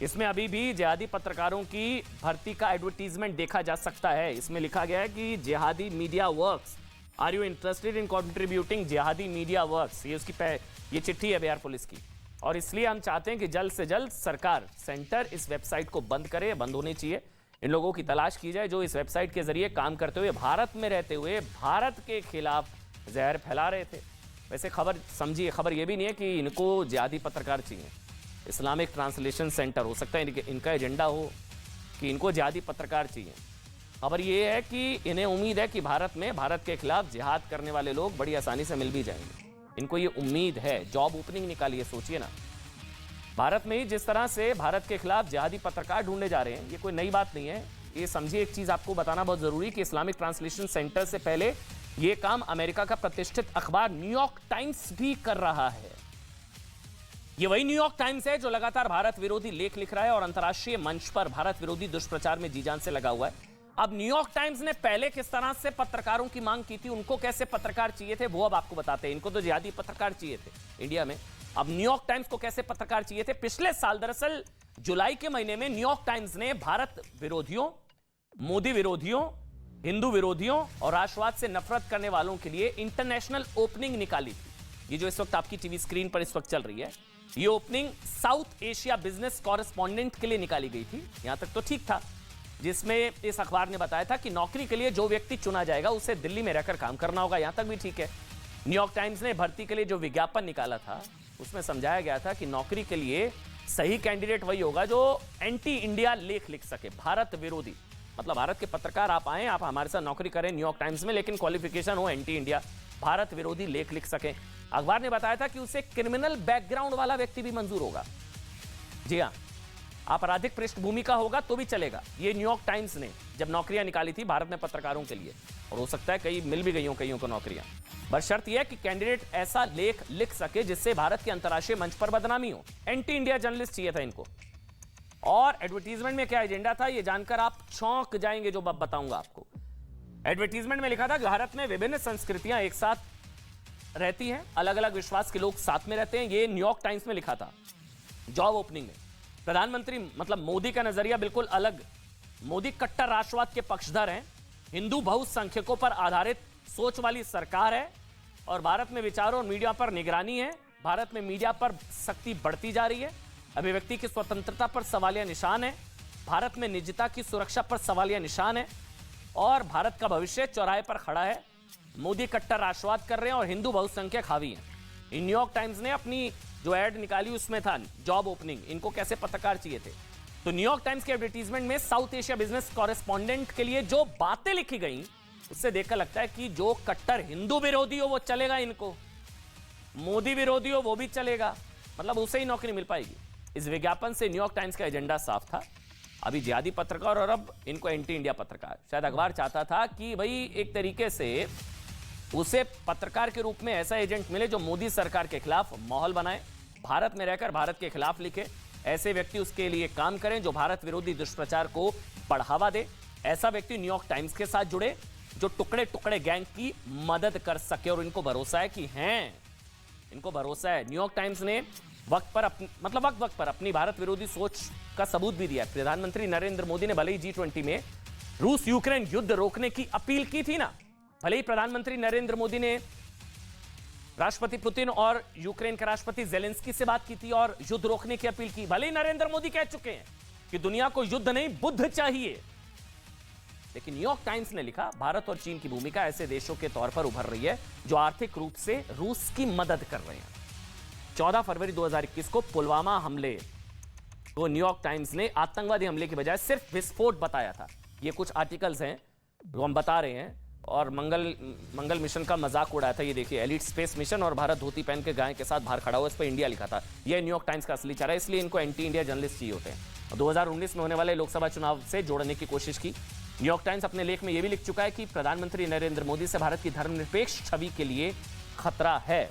इसमें अभी भी जिहादी पत्रकारों की भर्ती का एडवर्टीजमेंट देखा जा सकता है। इसमें लिखा गया है कि jihadi media works, are you interested in contributing jihadi media works. ये उसकी ये चिट्ठी है बिहार पुलिस की। और इसलिए हम चाहते हैं कि जल्द से जल्द सरकार सेंटर इस वेबसाइट को बंद करे, बंद होनी चाहिए। इन लोगों की तलाश की जाए जो इस वेबसाइट के जरिए काम करते हुए भारत में रहते हुए भारत के खिलाफ जहर फैला रहे थे। वैसे खबर समझिए, खबर ये भी नहीं है कि इनको जिहादी पत्रकार चाहिए, इस्लामिक ट्रांसलेशन सेंटर हो सकता है इनका एजेंडा हो कि इनको जिहादी पत्रकार चाहिए। खबर ये है कि इन्हें उम्मीद है कि भारत में भारत के खिलाफ जिहाद करने वाले लोग बड़ी आसानी से मिल भी जाएंगे, इनको ये उम्मीद है। जॉब ओपनिंग निकालिए, सोचिए ना, भारत में ही जिस तरह से भारत के खिलाफ जिहादी पत्रकार ढूंढे जा रहे हैं, ये कोई नई बात नहीं है। ये समझिए, एक चीज आपको बताना बहुत जरूरी कि इस्लामिक ट्रांसलेशन सेंटर से पहले ये काम अमेरिका का प्रतिष्ठित अखबार न्यूयॉर्क टाइम्स भी कर रहा है। ये वही न्यूयॉर्क टाइम्स है जो लगातार भारत विरोधी लेख लिख रहा है और अंतर्राष्ट्रीय मंच पर भारत विरोधी दुष्प्रचार में जी जान से लगा हुआ है। अब न्यूयॉर्क टाइम्स ने पहले किस तरह से पत्रकारों की मांग की थी, उनको कैसे पत्रकार चाहिए थे, वो अब आपको बताते हैं। इनको तो जिहादी पत्रकार चाहिए थे इंडिया में, अब न्यूयॉर्क टाइम्स को कैसे पत्रकार चाहिए थे। पिछले साल दरअसल जुलाई के महीने में न्यूयॉर्क टाइम्स ने भारत विरोधियों, मोदी विरोधियों, हिंदू विरोधियों और राष्ट्रवाद से नफरत करने वालों के लिए इंटरनेशनल ओपनिंग निकाली थी। ये जो इस वक्त आपकी टीवी स्क्रीन पर इस वक्त चल रही है, ये opening south Asia business correspondent के लिए निकाली गई थी। यहां तक तो ठीक था, जिसमें इस अखबार ने बताया था कि नौकरी के लिए जो व्यक्ति चुना जाएगा उसे दिल्ली में रहकर काम करना होगा। यहां तक भी ठीक है। न्यूयॉर्क टाइम्स ने भर्ती के लिए जो विज्ञापन निकाला था उसमें समझाया गया था कि नौकरी के लिए सही कैंडिडेट वही होगा जो एंटी इंडिया लेख लिख सके, भारत विरोधी, मतलब भारत के पत्रकार आप आए, आप हमारे साथ नौकरी करें न्यूयॉर्क टाइम्स में, लेकिन क्वालिफिकेशन हो एंटी इंडिया, भारत विरोधी लेख लिख सके। अखबार ने बताया था कि उसे क्रिमिनल बैकग्राउंड वाला व्यक्ति भी मंजूर होगा। जी हाँ, आपराधिक पृष्ठभूमि का होगा तो भी चलेगा। ये न्यूयॉर्क टाइम्स ने जब नौकरियां निकाली थी भारत में पत्रकारों के लिए, और हो सकता है कई मिल भी गई हो कईयों को नौकरियां, बस शर्त यह है कि कैंडिडेट ऐसा लेख लिख सके जिससे भारत के अंतर्राष्ट्रीय मंच पर बदनामी हो। एंटी इंडिया जर्नलिस्ट चाहिए था इनको। और एडवर्टीजमेंट में क्या एजेंडा था ये जानकर आप चौंक जाएंगे, जो अब बताऊंगा आपको। एडवर्टीजमेंट में लिखा था कि भारत में विभिन्न संस्कृतियां एक साथ रहती हैं, अलग अलग विश्वास के लोग साथ में रहते हैं। ये न्यूयॉर्क टाइम्स में लिखा था जॉब ओपनिंग में। प्रधानमंत्री मतलब मोदी का नजरिया बिल्कुल अलग। मोदी कट्टर राष्ट्रवाद के पक्षधर हैं, हिंदू बहुसंख्यकों पर आधारित सोच वाली सरकार है और भारत में विचारों और मीडिया पर निगरानी है। भारत में मीडिया पर सख्ती बढ़ती जा रही है, अभिव्यक्ति की स्वतंत्रता पर सवालिया निशान है, भारत में निजता की सुरक्षा पर सवालिया निशान है और भारत का भविष्य चौराहे पर खड़ा है। मोदी कट्टर राष्ट्रवाद कर रहे हैं और हिंदू बहुसंख्यक हावी हैं। इन न्यूयॉर्क टाइम्स ने अपनी जो एड निकाली उसमें था जॉब ओपनिंग, इनको कैसे पत्रकार चाहिए थे। तो न्यूयॉर्क टाइम्स के एडवर्टीजमेंट में साउथ एशिया बिजनेस कॉरेस्पॉन्डेंट के लिए जो बातें लिखी गई उससे देखकर लगता है कि जो कट्टर हिंदू विरोधी हो वो चलेगा, इनको मोदी विरोधी हो वो भी चलेगा, मतलब उसे ही नौकरी मिल पाएगी। इस विज्ञापन से न्यूयॉर्क टाइम्स का एजेंडा साफ था, अभी जिहादी पत्रकार और अब इनको एंटी इंडिया पत्रकार। शायद अखबार चाहता था कि भाई एक तरीके से उसे पत्रकार के रूप में ऐसा एजेंट मिले जो मोदी सरकार के खिलाफ माहौल बनाए, भारत में रहकर भारत के खिलाफ लिखे, ऐसे व्यक्ति उसके लिए काम करें जो भारत विरोधी दुष्प्रचार को बढ़ावा दे। ऐसा व्यक्ति न्यूयॉर्क टाइम्स के साथ जुड़े जो टुकड़े टुकड़े गैंग की मदद कर सके और इनको भरोसा है कि हैं, इनको भरोसा है। न्यूयॉर्क टाइम्स ने वक्त पर अपनी भारत विरोधी सोच का सबूत भी दिया। प्रधानमंत्री नरेंद्र मोदी ने भले ही G20 में रूस यूक्रेन युद्ध रोकने की अपील की थी ना, भले ही प्रधानमंत्री नरेंद्र मोदी ने राष्ट्रपति पुतिन और यूक्रेन के राष्ट्रपति जेलेंस्की से बात की थी और युद्ध रोकने की अपील की, भले ही नरेंद्र मोदी कह चुके हैं कि दुनिया को युद्ध नहीं बुद्ध चाहिए, लेकिन न्यूयॉर्क टाइम्स ने लिखा भारत और चीन की भूमिका ऐसे देशों के तौर पर उभर रही है जो आर्थिक रूप से रूस की मदद कर रहे हैं। 14 फरवरी 2021 को पुलवामा हमले को न्यूयॉर्क टाइम्स ने आतंकवादी हमले की बजाय सिर्फ विस्फोट बताया था। ये कुछ आर्टिकल्स हैं जो हम बता रहे हैं, और मंगल मिशन का मजाक उड़ाया था। ये देखिए, एलिट स्पेस मिशन और भारत धोती पहन के गाय के साथ बाहर खड़ा हुआ, इस पर इंडिया लिखा था। ये न्यूयॉर्क टाइम्स का असली चेहरा है, इसलिए इनको एंटी इंडिया जर्नलिस्ट चाहिए होते हैं। 2019 में होने वाले लोकसभा चुनाव से जोड़ने की कोशिश की। न्यूयॉर्क टाइम्स अपने लेख में यह भी लिख चुका है कि प्रधानमंत्री नरेंद्र मोदी से भारत की धर्मनिरपेक्ष छवि के लिए खतरा है।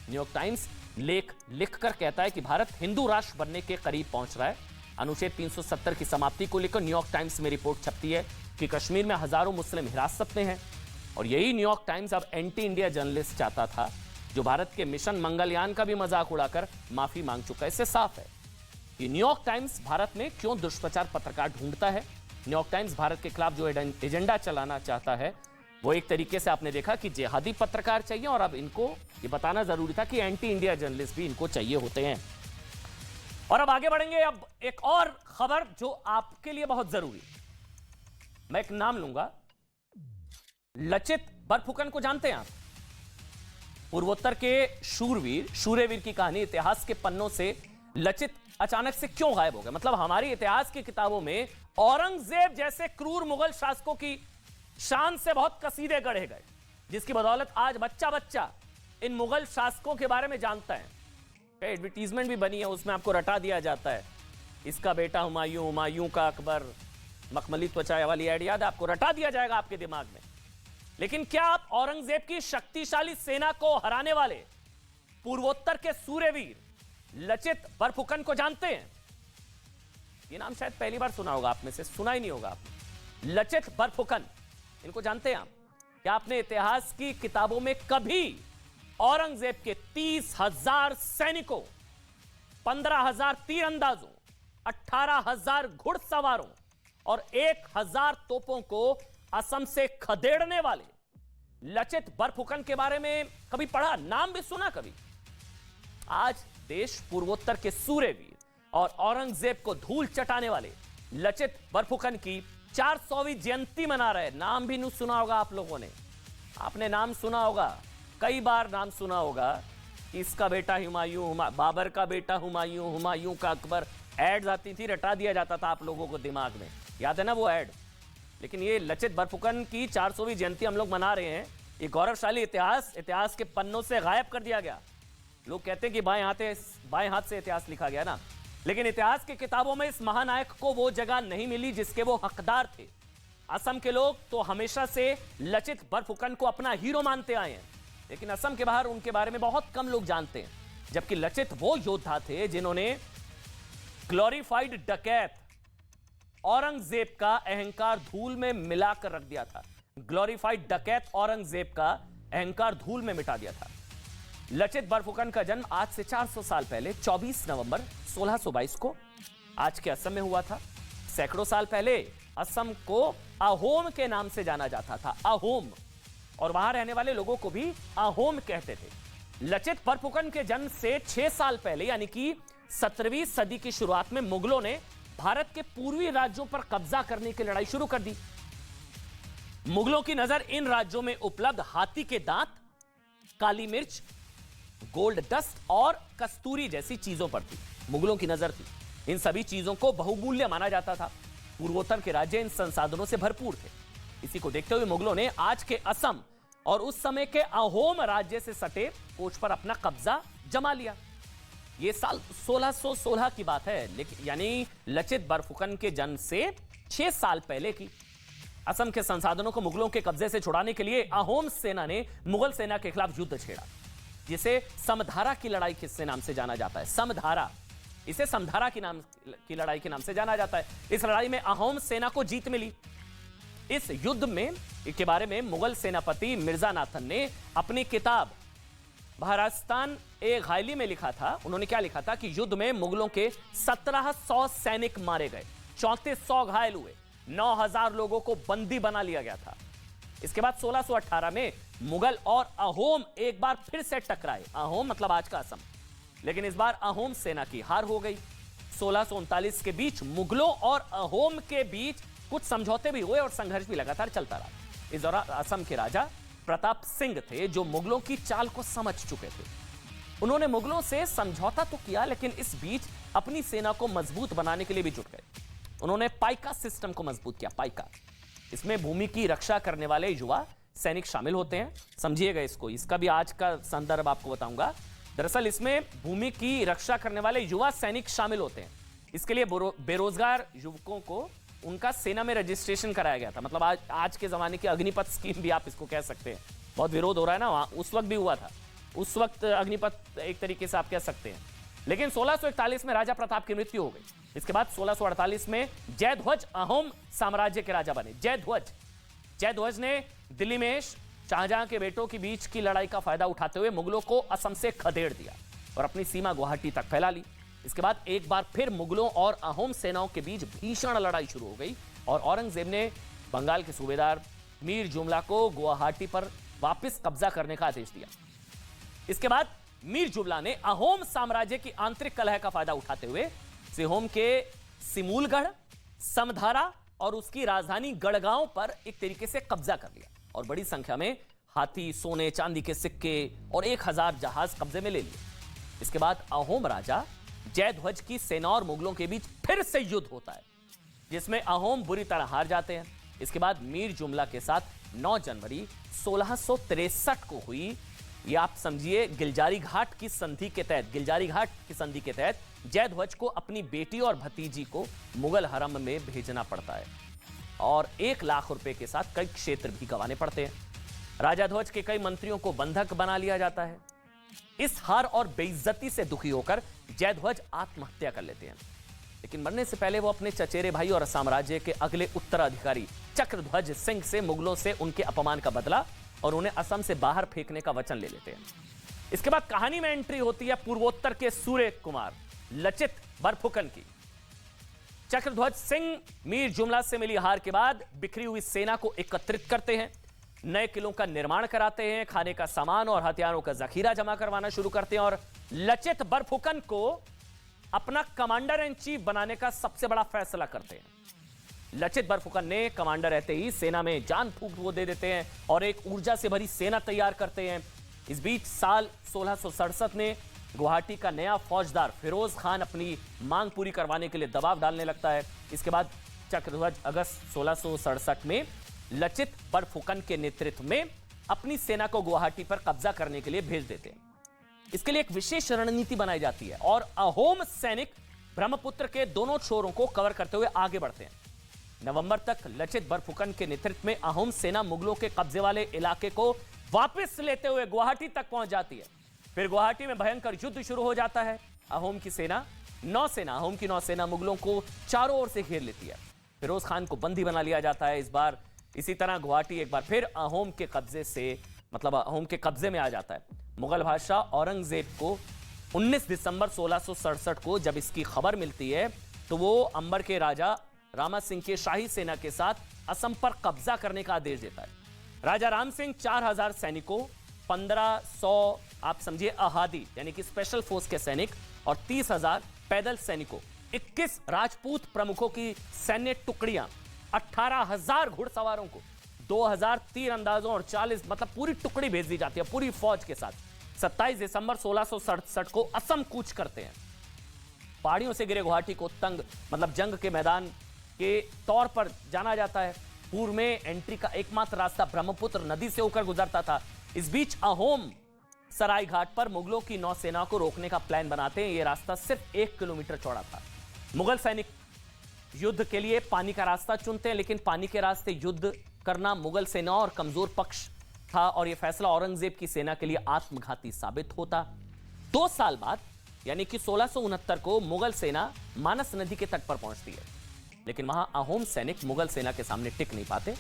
न्यूयॉर्क टाइम्स लेख लिखकर कहता है कि भारत हिंदू राष्ट्र बनने के करीब पहुंच रहा है। अनुच्छेद 370 की समाप्ति को लेकर न्यूयॉर्क टाइम्स में रिपोर्ट छपती है कि कश्मीर में हजारों मुस्लिम हिरासत में हैं, और यही न्यूयॉर्क टाइम्स अब एंटी इंडिया जर्नलिस्ट चाहता था जो भारत के मिशन मंगलयान का भी मजाक उड़ाकर माफी मांग चुका है। इससे साफ है कि न्यूयॉर्क टाइम्स भारत में क्यों दुष्प्रचार पत्रकार ढूंढता है। न्यूयॉर्क टाइम्स भारत के खिलाफ जो एजेंडा चलाना चाहता है वो एक तरीके से आपने देखा कि जिहादी पत्रकार चाहिए, और अब इनको ये बताना जरूरी था कि एंटी इंडिया जर्नलिस्ट भी इनको चाहिए होते हैं। और अब आगे बढ़ेंगे, अब एक और खबर जो आपके लिए बहुत जरूरी। मैं एक नाम लूंगा, लचित बरफुकन को जानते हैं आप? पूर्वोत्तर के शूरवीर की कहानी। इतिहास के पन्नों से लचित अचानक से क्यों गायब हो गए? मतलब हमारी इतिहास की किताबों में औरंगजेब जैसे क्रूर मुगल शासकों की शान से बहुत कसीदे गढ़े गए, जिसकी बदौलत आज बच्चा बच्चा इन मुगल शासकों के बारे में जानता है। एडवर्टीजमेंट भी बनी है, उसमें आपको रटा दिया जाता है, इसका बेटा हुमायूं, हुमायूं का अकबर, मखमली त्वचा वाली ऐड याद है आपको? रटा दिया जाएगा आपके दिमाग में। लेकिन क्या आप औरंगजेब की शक्तिशाली सेना को हराने वाले पूर्वोत्तर के सूर्यवीर लचित बरफुकन को जानते हैं? ये नाम शायद पहली बार सुना होगा आप में से, सुना ही नहीं होगा आपने। लचित बरफुकन, इनको जानते हैं आप? क्या आपने इतिहास की किताबों में कभी औरंगजेब के 30,000 सैनिकों, 15,000 तीरंदाजों, 18,000 घुड़सवारों और 1,000 तोपों को असम से खदेड़ने वाले लचित बरफुकन के बारे में कभी पढ़ा, नाम भी सुना कभी? आज देश पूर्वोत्तर के सूर्यवीर और औरंगजेब को धूल चटाने वाले लचित बरफुकन की 400वीं जयंती मना रहे। नाम भी नहीं सुना होगा आप लोगों ने, आपने नाम सुना होगा, कई बार नाम सुना होगा, इसका बेटा हुमायूं, बाबर का बेटा हुमायूं, हुमायूं का अकबर। एड्स आती थी, रटा दिया जाता था आप लोगों को दिमाग में, याद है ना वो ऐड? लेकिन ये लचित बरफुकन की 400वीं जयंती हम लोग मना रहे हैं। ये गौरवशाली इतिहास के पन्नों से गायब कर दिया गया। लोग कहते हैं कि बाएं हाथ से इतिहास लिखा गया ना, लेकिन इतिहास की किताबों में इस महानायक को वो जगह नहीं मिली जिसके वो हकदार थे। असम के लोग तो हमेशा से लचित बरफुकन को अपना हीरो मानते आए हैं, लेकिन असम के बाहर उनके बारे में बहुत कम लोग जानते हैं। जबकि लचित वो योद्धा थे जिन्होंने ग्लोरीफाइड डकैत औरंगजेब का अहंकार धूल में मिलाकर रख दिया था। ग्लोरीफाइड डकैत औरंगजेब का अहंकार धूल में मिटा दिया था। लचित बरफुकन का जन्म आज से 400 साल पहले 24 नवंबर 1622 को आज के असम में हुआ था। सैकड़ों साल पहले असम को अहोम के नाम से जाना जाता था, अहोम, और वहां रहने वाले लोगों को भी अहोम कहते थे। लचित बरफुकन के जन्म से 6 साल पहले यानी कि 17वीं सदी की शुरुआत में मुगलों ने भारत के पूर्वी राज्यों पर कब्जा करने की लड़ाई शुरू कर दी। मुगलों की नजर इन राज्यों में उपलब्ध हाथी के दांत, काली मिर्च, गोल्ड डस्ट और कस्तूरी जैसी चीजों पर थी। मुगलों की नजर थी। इन सभी चीजों को बहुमूल्य माना जाता था। पूर्वोत्तर के राज्य इन संसाधनों से भरपूर थे। इसी को देखते हुए मुगलों ने आज के असम और उस समय के अहोम राज्य से सटे कोच पर अपना कब्जा जमा लिया। यह साल 1616 की बात है, लेकिन यानी लचित बरफुकन के जन्म से 6 साल पहले की। असम के संसाधनों को मुगलों के कब्जे से छुड़ाने के लिए अहोम सेना ने मुगल सेना के खिलाफ युद्ध छेड़ा, जिसे समधारा की लड़ाई के नाम से जाना जाता है। समधारा, इसे समधारा की लड़ाई के नाम से जाना जाता है। इस लड़ाई में अहोम सेना को जीत मिली। इस युद्ध में के बारे में मुगल सेनापति मिर्जा नाथन ने अपनी किताब भारस्तान ए घायली में लिखा था। उन्होंने क्या लिखा था कि युद्ध में मुगलों के 1700 सैनिक मारे गए, 3400 घायल हुए, 9000 लोगों को बंदी बना लिया गया था। इसके बाद 1618 में मुगल और अहोम एक बार फिर से टकराए। अहोम मतलब आज का असम, लेकिन इस बार अहोम सेना की हार हो गई। 1639 के बीच मुगलों और अहोम के बीच कुछ समझौते भी हुए और संघर्ष भी लगातार चलता रहा। इस दौरान असम के राजा प्रताप सिंह थे, जो मुगलों की चाल को समझ चुके थे। उन्होंने मुगलों से समझौता तो किया, लेकिन इस बीच अपनी सेना को मजबूत बनाने के लिए भी जुट गए। उन्होंने पाइका सिस्टम को मजबूत किया। पाइका, इसमें भूमि की रक्षा करने वाले युवा सैनिक शामिल होते हैं। समझिएगा इसको, इसका भी आज का संदर्भ आपको बताऊंगा। दरअसल इसमें भूमि की रक्षा करने वाले युवा सैनिक शामिल होते हैं। इसके लिए बेरोजगार युवकों को उनका सेना में रजिस्ट्रेशन कराया गया था। मतलब आज के जमाने की अग्निपथ स्कीम भी आप इसको कह सकते हैं। बहुत विरोध हो रहा है ना, वहां उस वक्त भी हुआ था। उस वक्त अग्निपथ एक तरीके से आप कह सकते हैं। लेकिन 1641 में राजा प्रताप की मृत्यु हो गई। इसके बाद 1648 में जयध्वज अहोम साम्राज्य के राजा बने। जयध्वज ने दिल्ली में शाहजहां के बेटों के बीच की लड़ाई का फायदा उठाते हुए मुगलों को असम से खदेड़ दिया और अपनी सीमा गुवाहाटी तक फैला ली। इसके बाद एक बार फिर मुगलों और अहोम सेनाओं के बीच भीषण लड़ाई शुरू हो गई और औरंगजेब ने बंगाल के सूबेदार मीर जुमला को गुवाहाटी पर वापस कब्जा करने का आदेश दिया। इसके बाद मीर जुमला ने अहोम साम्राज्य की आंतरिक कलह का फायदा उठाते हुए सिहोम के सिमूलगढ़, समधारा और उसकी राजधानी गढ़गांव पर एक तरीके से कब्जा कर लिया और बड़ी संख्या में हाथी, सोने, चांदी के सिक्के और 1000 जहाज कब्जे में ले लिए। इसके बाद अहोम राजा जयध्वज की सेना और मुगलों के बीच फिर से युद्ध होता है, जिसमें अहोम बुरी तरह हार जाते हैं। इसके बाद मीर जुमला के साथ 9 जनवरी 1663 को हुई, ये आप समझिए गिलजारी घाट की संधि के तहत जयध्वज को अपनी बेटी और भतीजी को मुगल हरम में भेजना पड़ता है और 1 लाख रुपए के साथ कई क्षेत्र भी गंवाने पड़ते हैं। राजा ध्वज के कई मंत्रियों को बंधक बना लिया जाता है। इस हार और बेइज्जती से दुखी होकर जयध्वज आत्महत्या कर लेते हैं, लेकिन मरने से पहले वो अपने चचेरे भाई और साम्राज्य के अगले उत्तराधिकारी चक्रध्वज सिंह से मुगलों से उनके अपमान का बदला और उन्हें असम से बाहर फेंकने का वचन ले लेते हैं। इसके बाद कहानी में एंट्री होती है पूर्वोत्तर के सूर्य कुमार लचित बरफुकन की। चक्रध्वज सिंह मीर जुमला से मिली हार के बाद बिखरी हुई सेना को एकत्रित करते हैं, नए किलों का निर्माण कराते हैं, खाने का सामान और हथियारों का जखीरा जमा करवाना शुरू करते हैं और लचित बरफुकन को अपना कमांडर इन चीफ बनाने का सबसे बड़ा फैसला करते हैं। लचित बरफुकन ने कमांडर रहते ही सेना में जान फूंक वो दे देते हैं और एक ऊर्जा से भरी सेना तैयार करते हैं। इस बीच साल 1667 में गुवाहाटी का नया फौजदार फिरोज खान अपनी मांग पूरी करवाने के लिए दबाव डालने लगता है। इसके बाद चक्रध्वज अगस्त 1667 में लचित बरफुकन के नेतृत्व में अपनी सेना को गुवाहाटी पर कब्जा करने के लिए भेज देते हैं। इसके लिए एक विशेष रणनीति बनाई जाती है और अहोम सैनिक ब्रह्मपुत्र के दोनों छोरों को कवर करते हुए आगे बढ़ते हैं। नवंबर तक लचित बरफुकन के नेतृत्व में अहोम सेना मुगलों के कब्जे वाले इलाके को वापस लेते हुए गुवाहाटी तक पहुंच जाती है। फिर गुवाहाटी में भयंकर युद्ध शुरू हो जाता है। अहोम की सेना नौसेना, अहोम की नौसेना मुगलों को चारों ओर से घेर लेती है। फिरोज खान को बंदी बना लिया जाता है। इस बार इसी तरह गुवाहाटी एक बार फिर अहोम के कब्जे से, मतलब अहोम के कब्जे में आ जाता है। मुगल बादशाह औरंगजेब को 19 दिसंबर 1667 को जब इसकी खबर मिलती है तो वो अंबर के राजा रामा सिंह के शाही सेना के साथ असम पर कब्जा करने का आदेश देता है। राजा राम सिंह 4000 सैनिकों, 1500 आप समझिए अहादी यानी कि स्पेशल फोर्स के सैनिक और 30,000 पैदल सैनिकों, 21 राजपूत प्रमुखों की सैन्य टुकड़ियां, 18,000 घुड़सवारों को, 2000 तीर अंदाजों और 40 मतलब पूरी टुकड़ी भेज दी जाती है पूरी फौज के साथ। 27 दिसंबर 1667 को असम कूच करते हैं। पहाड़ियों से घिरे गुवाहाटी को तंग मतलब जंग के मैदान के तौर पर जाना जाता है। पूर्व में एंट्री का एकमात्र रास्ता ब्रह्मपुत्र नदी से होकर गुजरता था। इस बीच अहोम सराय घाट पर मुगलों की नौसेना को रोकने का प्लान बनाते हैं। यह रास्ता सिर्फ 1 किलोमीटर चौड़ा था। मुगल सैनिक युद्ध के लिए पानी का रास्ता चुनते हैं, लेकिन पानी के रास्ते युद्ध करना मुगल सेना और कमजोर पक्ष था और यह फैसला औरंगजेब की सेना के लिए आत्मघाती साबित होता। 2 साल बाद यानी कि 1669 को मुगल सेना मानस नदी के तट पर पहुंचती है, लेकिन वहां अहोम सैनिक मुगल सेना के सामने टिक नहीं पाते।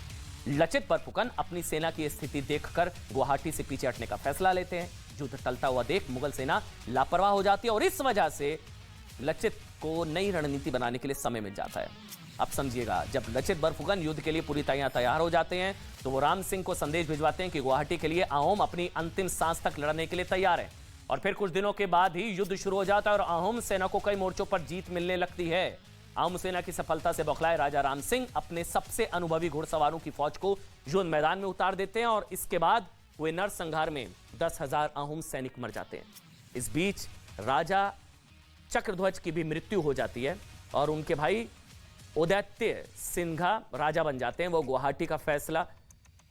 लचित बरफुकन अपनी सेना की स्थिति देखकर गुवाहाटी से पीछे हटने का फैसला लेते हैं। युद्ध टलता हुआ देख मुगल सेना लापरवाह हो जाती है और इस वजह से लचित को नई रणनीति बनाने के लिए समय मिल जाता है। अब समझिएगा, जब लचित बरफुकन युद्ध के लिए पूरी तरह तैयार हो जाते हैं तो वो राम सिंह को संदेश भिजवाते हैं कि गुवाहाटी के लिए अहोम अपनी अंतिम सांस तक लड़ने के लिए तैयार है। और फिर कुछ दिनों के बाद ही युद्ध शुरू हो जाता है और अहोम सेना को कई मोर्चों पर जीत मिलने लगती है। अहोम सेना की सफलता से बौखलाए राजा राम सिंह अपने सबसे अनुभवी घुड़सवारों की फौज को युद्ध मैदान में उतार देते हैं और इसके बाद हुए नरसंहार में 10,000 अहोम सैनिक मर जाते हैं। इस बीच राजा चक्रध्वज की भी मृत्यु हो जाती है और उनके भाई उदयत्य सिंघा राजा बन जाते हैं। वो गुवाहाटी का फैसला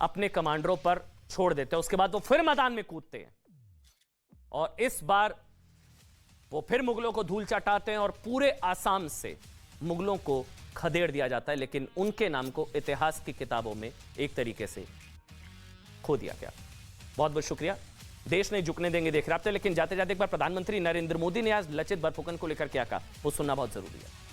अपने कमांडरों पर छोड़ देते हैं। उसके बाद वो फिर मैदान में कूदते हैं और इस बार वो फिर मुगलों को धूल चटाते हैं और पूरे आसाम से मुगलों को खदेड़ दिया जाता है, लेकिन उनके नाम को इतिहास की किताबों में एक तरीके से खो दिया गया। बहुत बहुत शुक्रिया। देश ने झुकने देंगे देख रहे हैं, लेकिन जाते जाते एक बार प्रधानमंत्री नरेंद्र मोदी ने आज लचित बरफुकन को लेकर क्या कहा वो सुनना बहुत जरूरी है।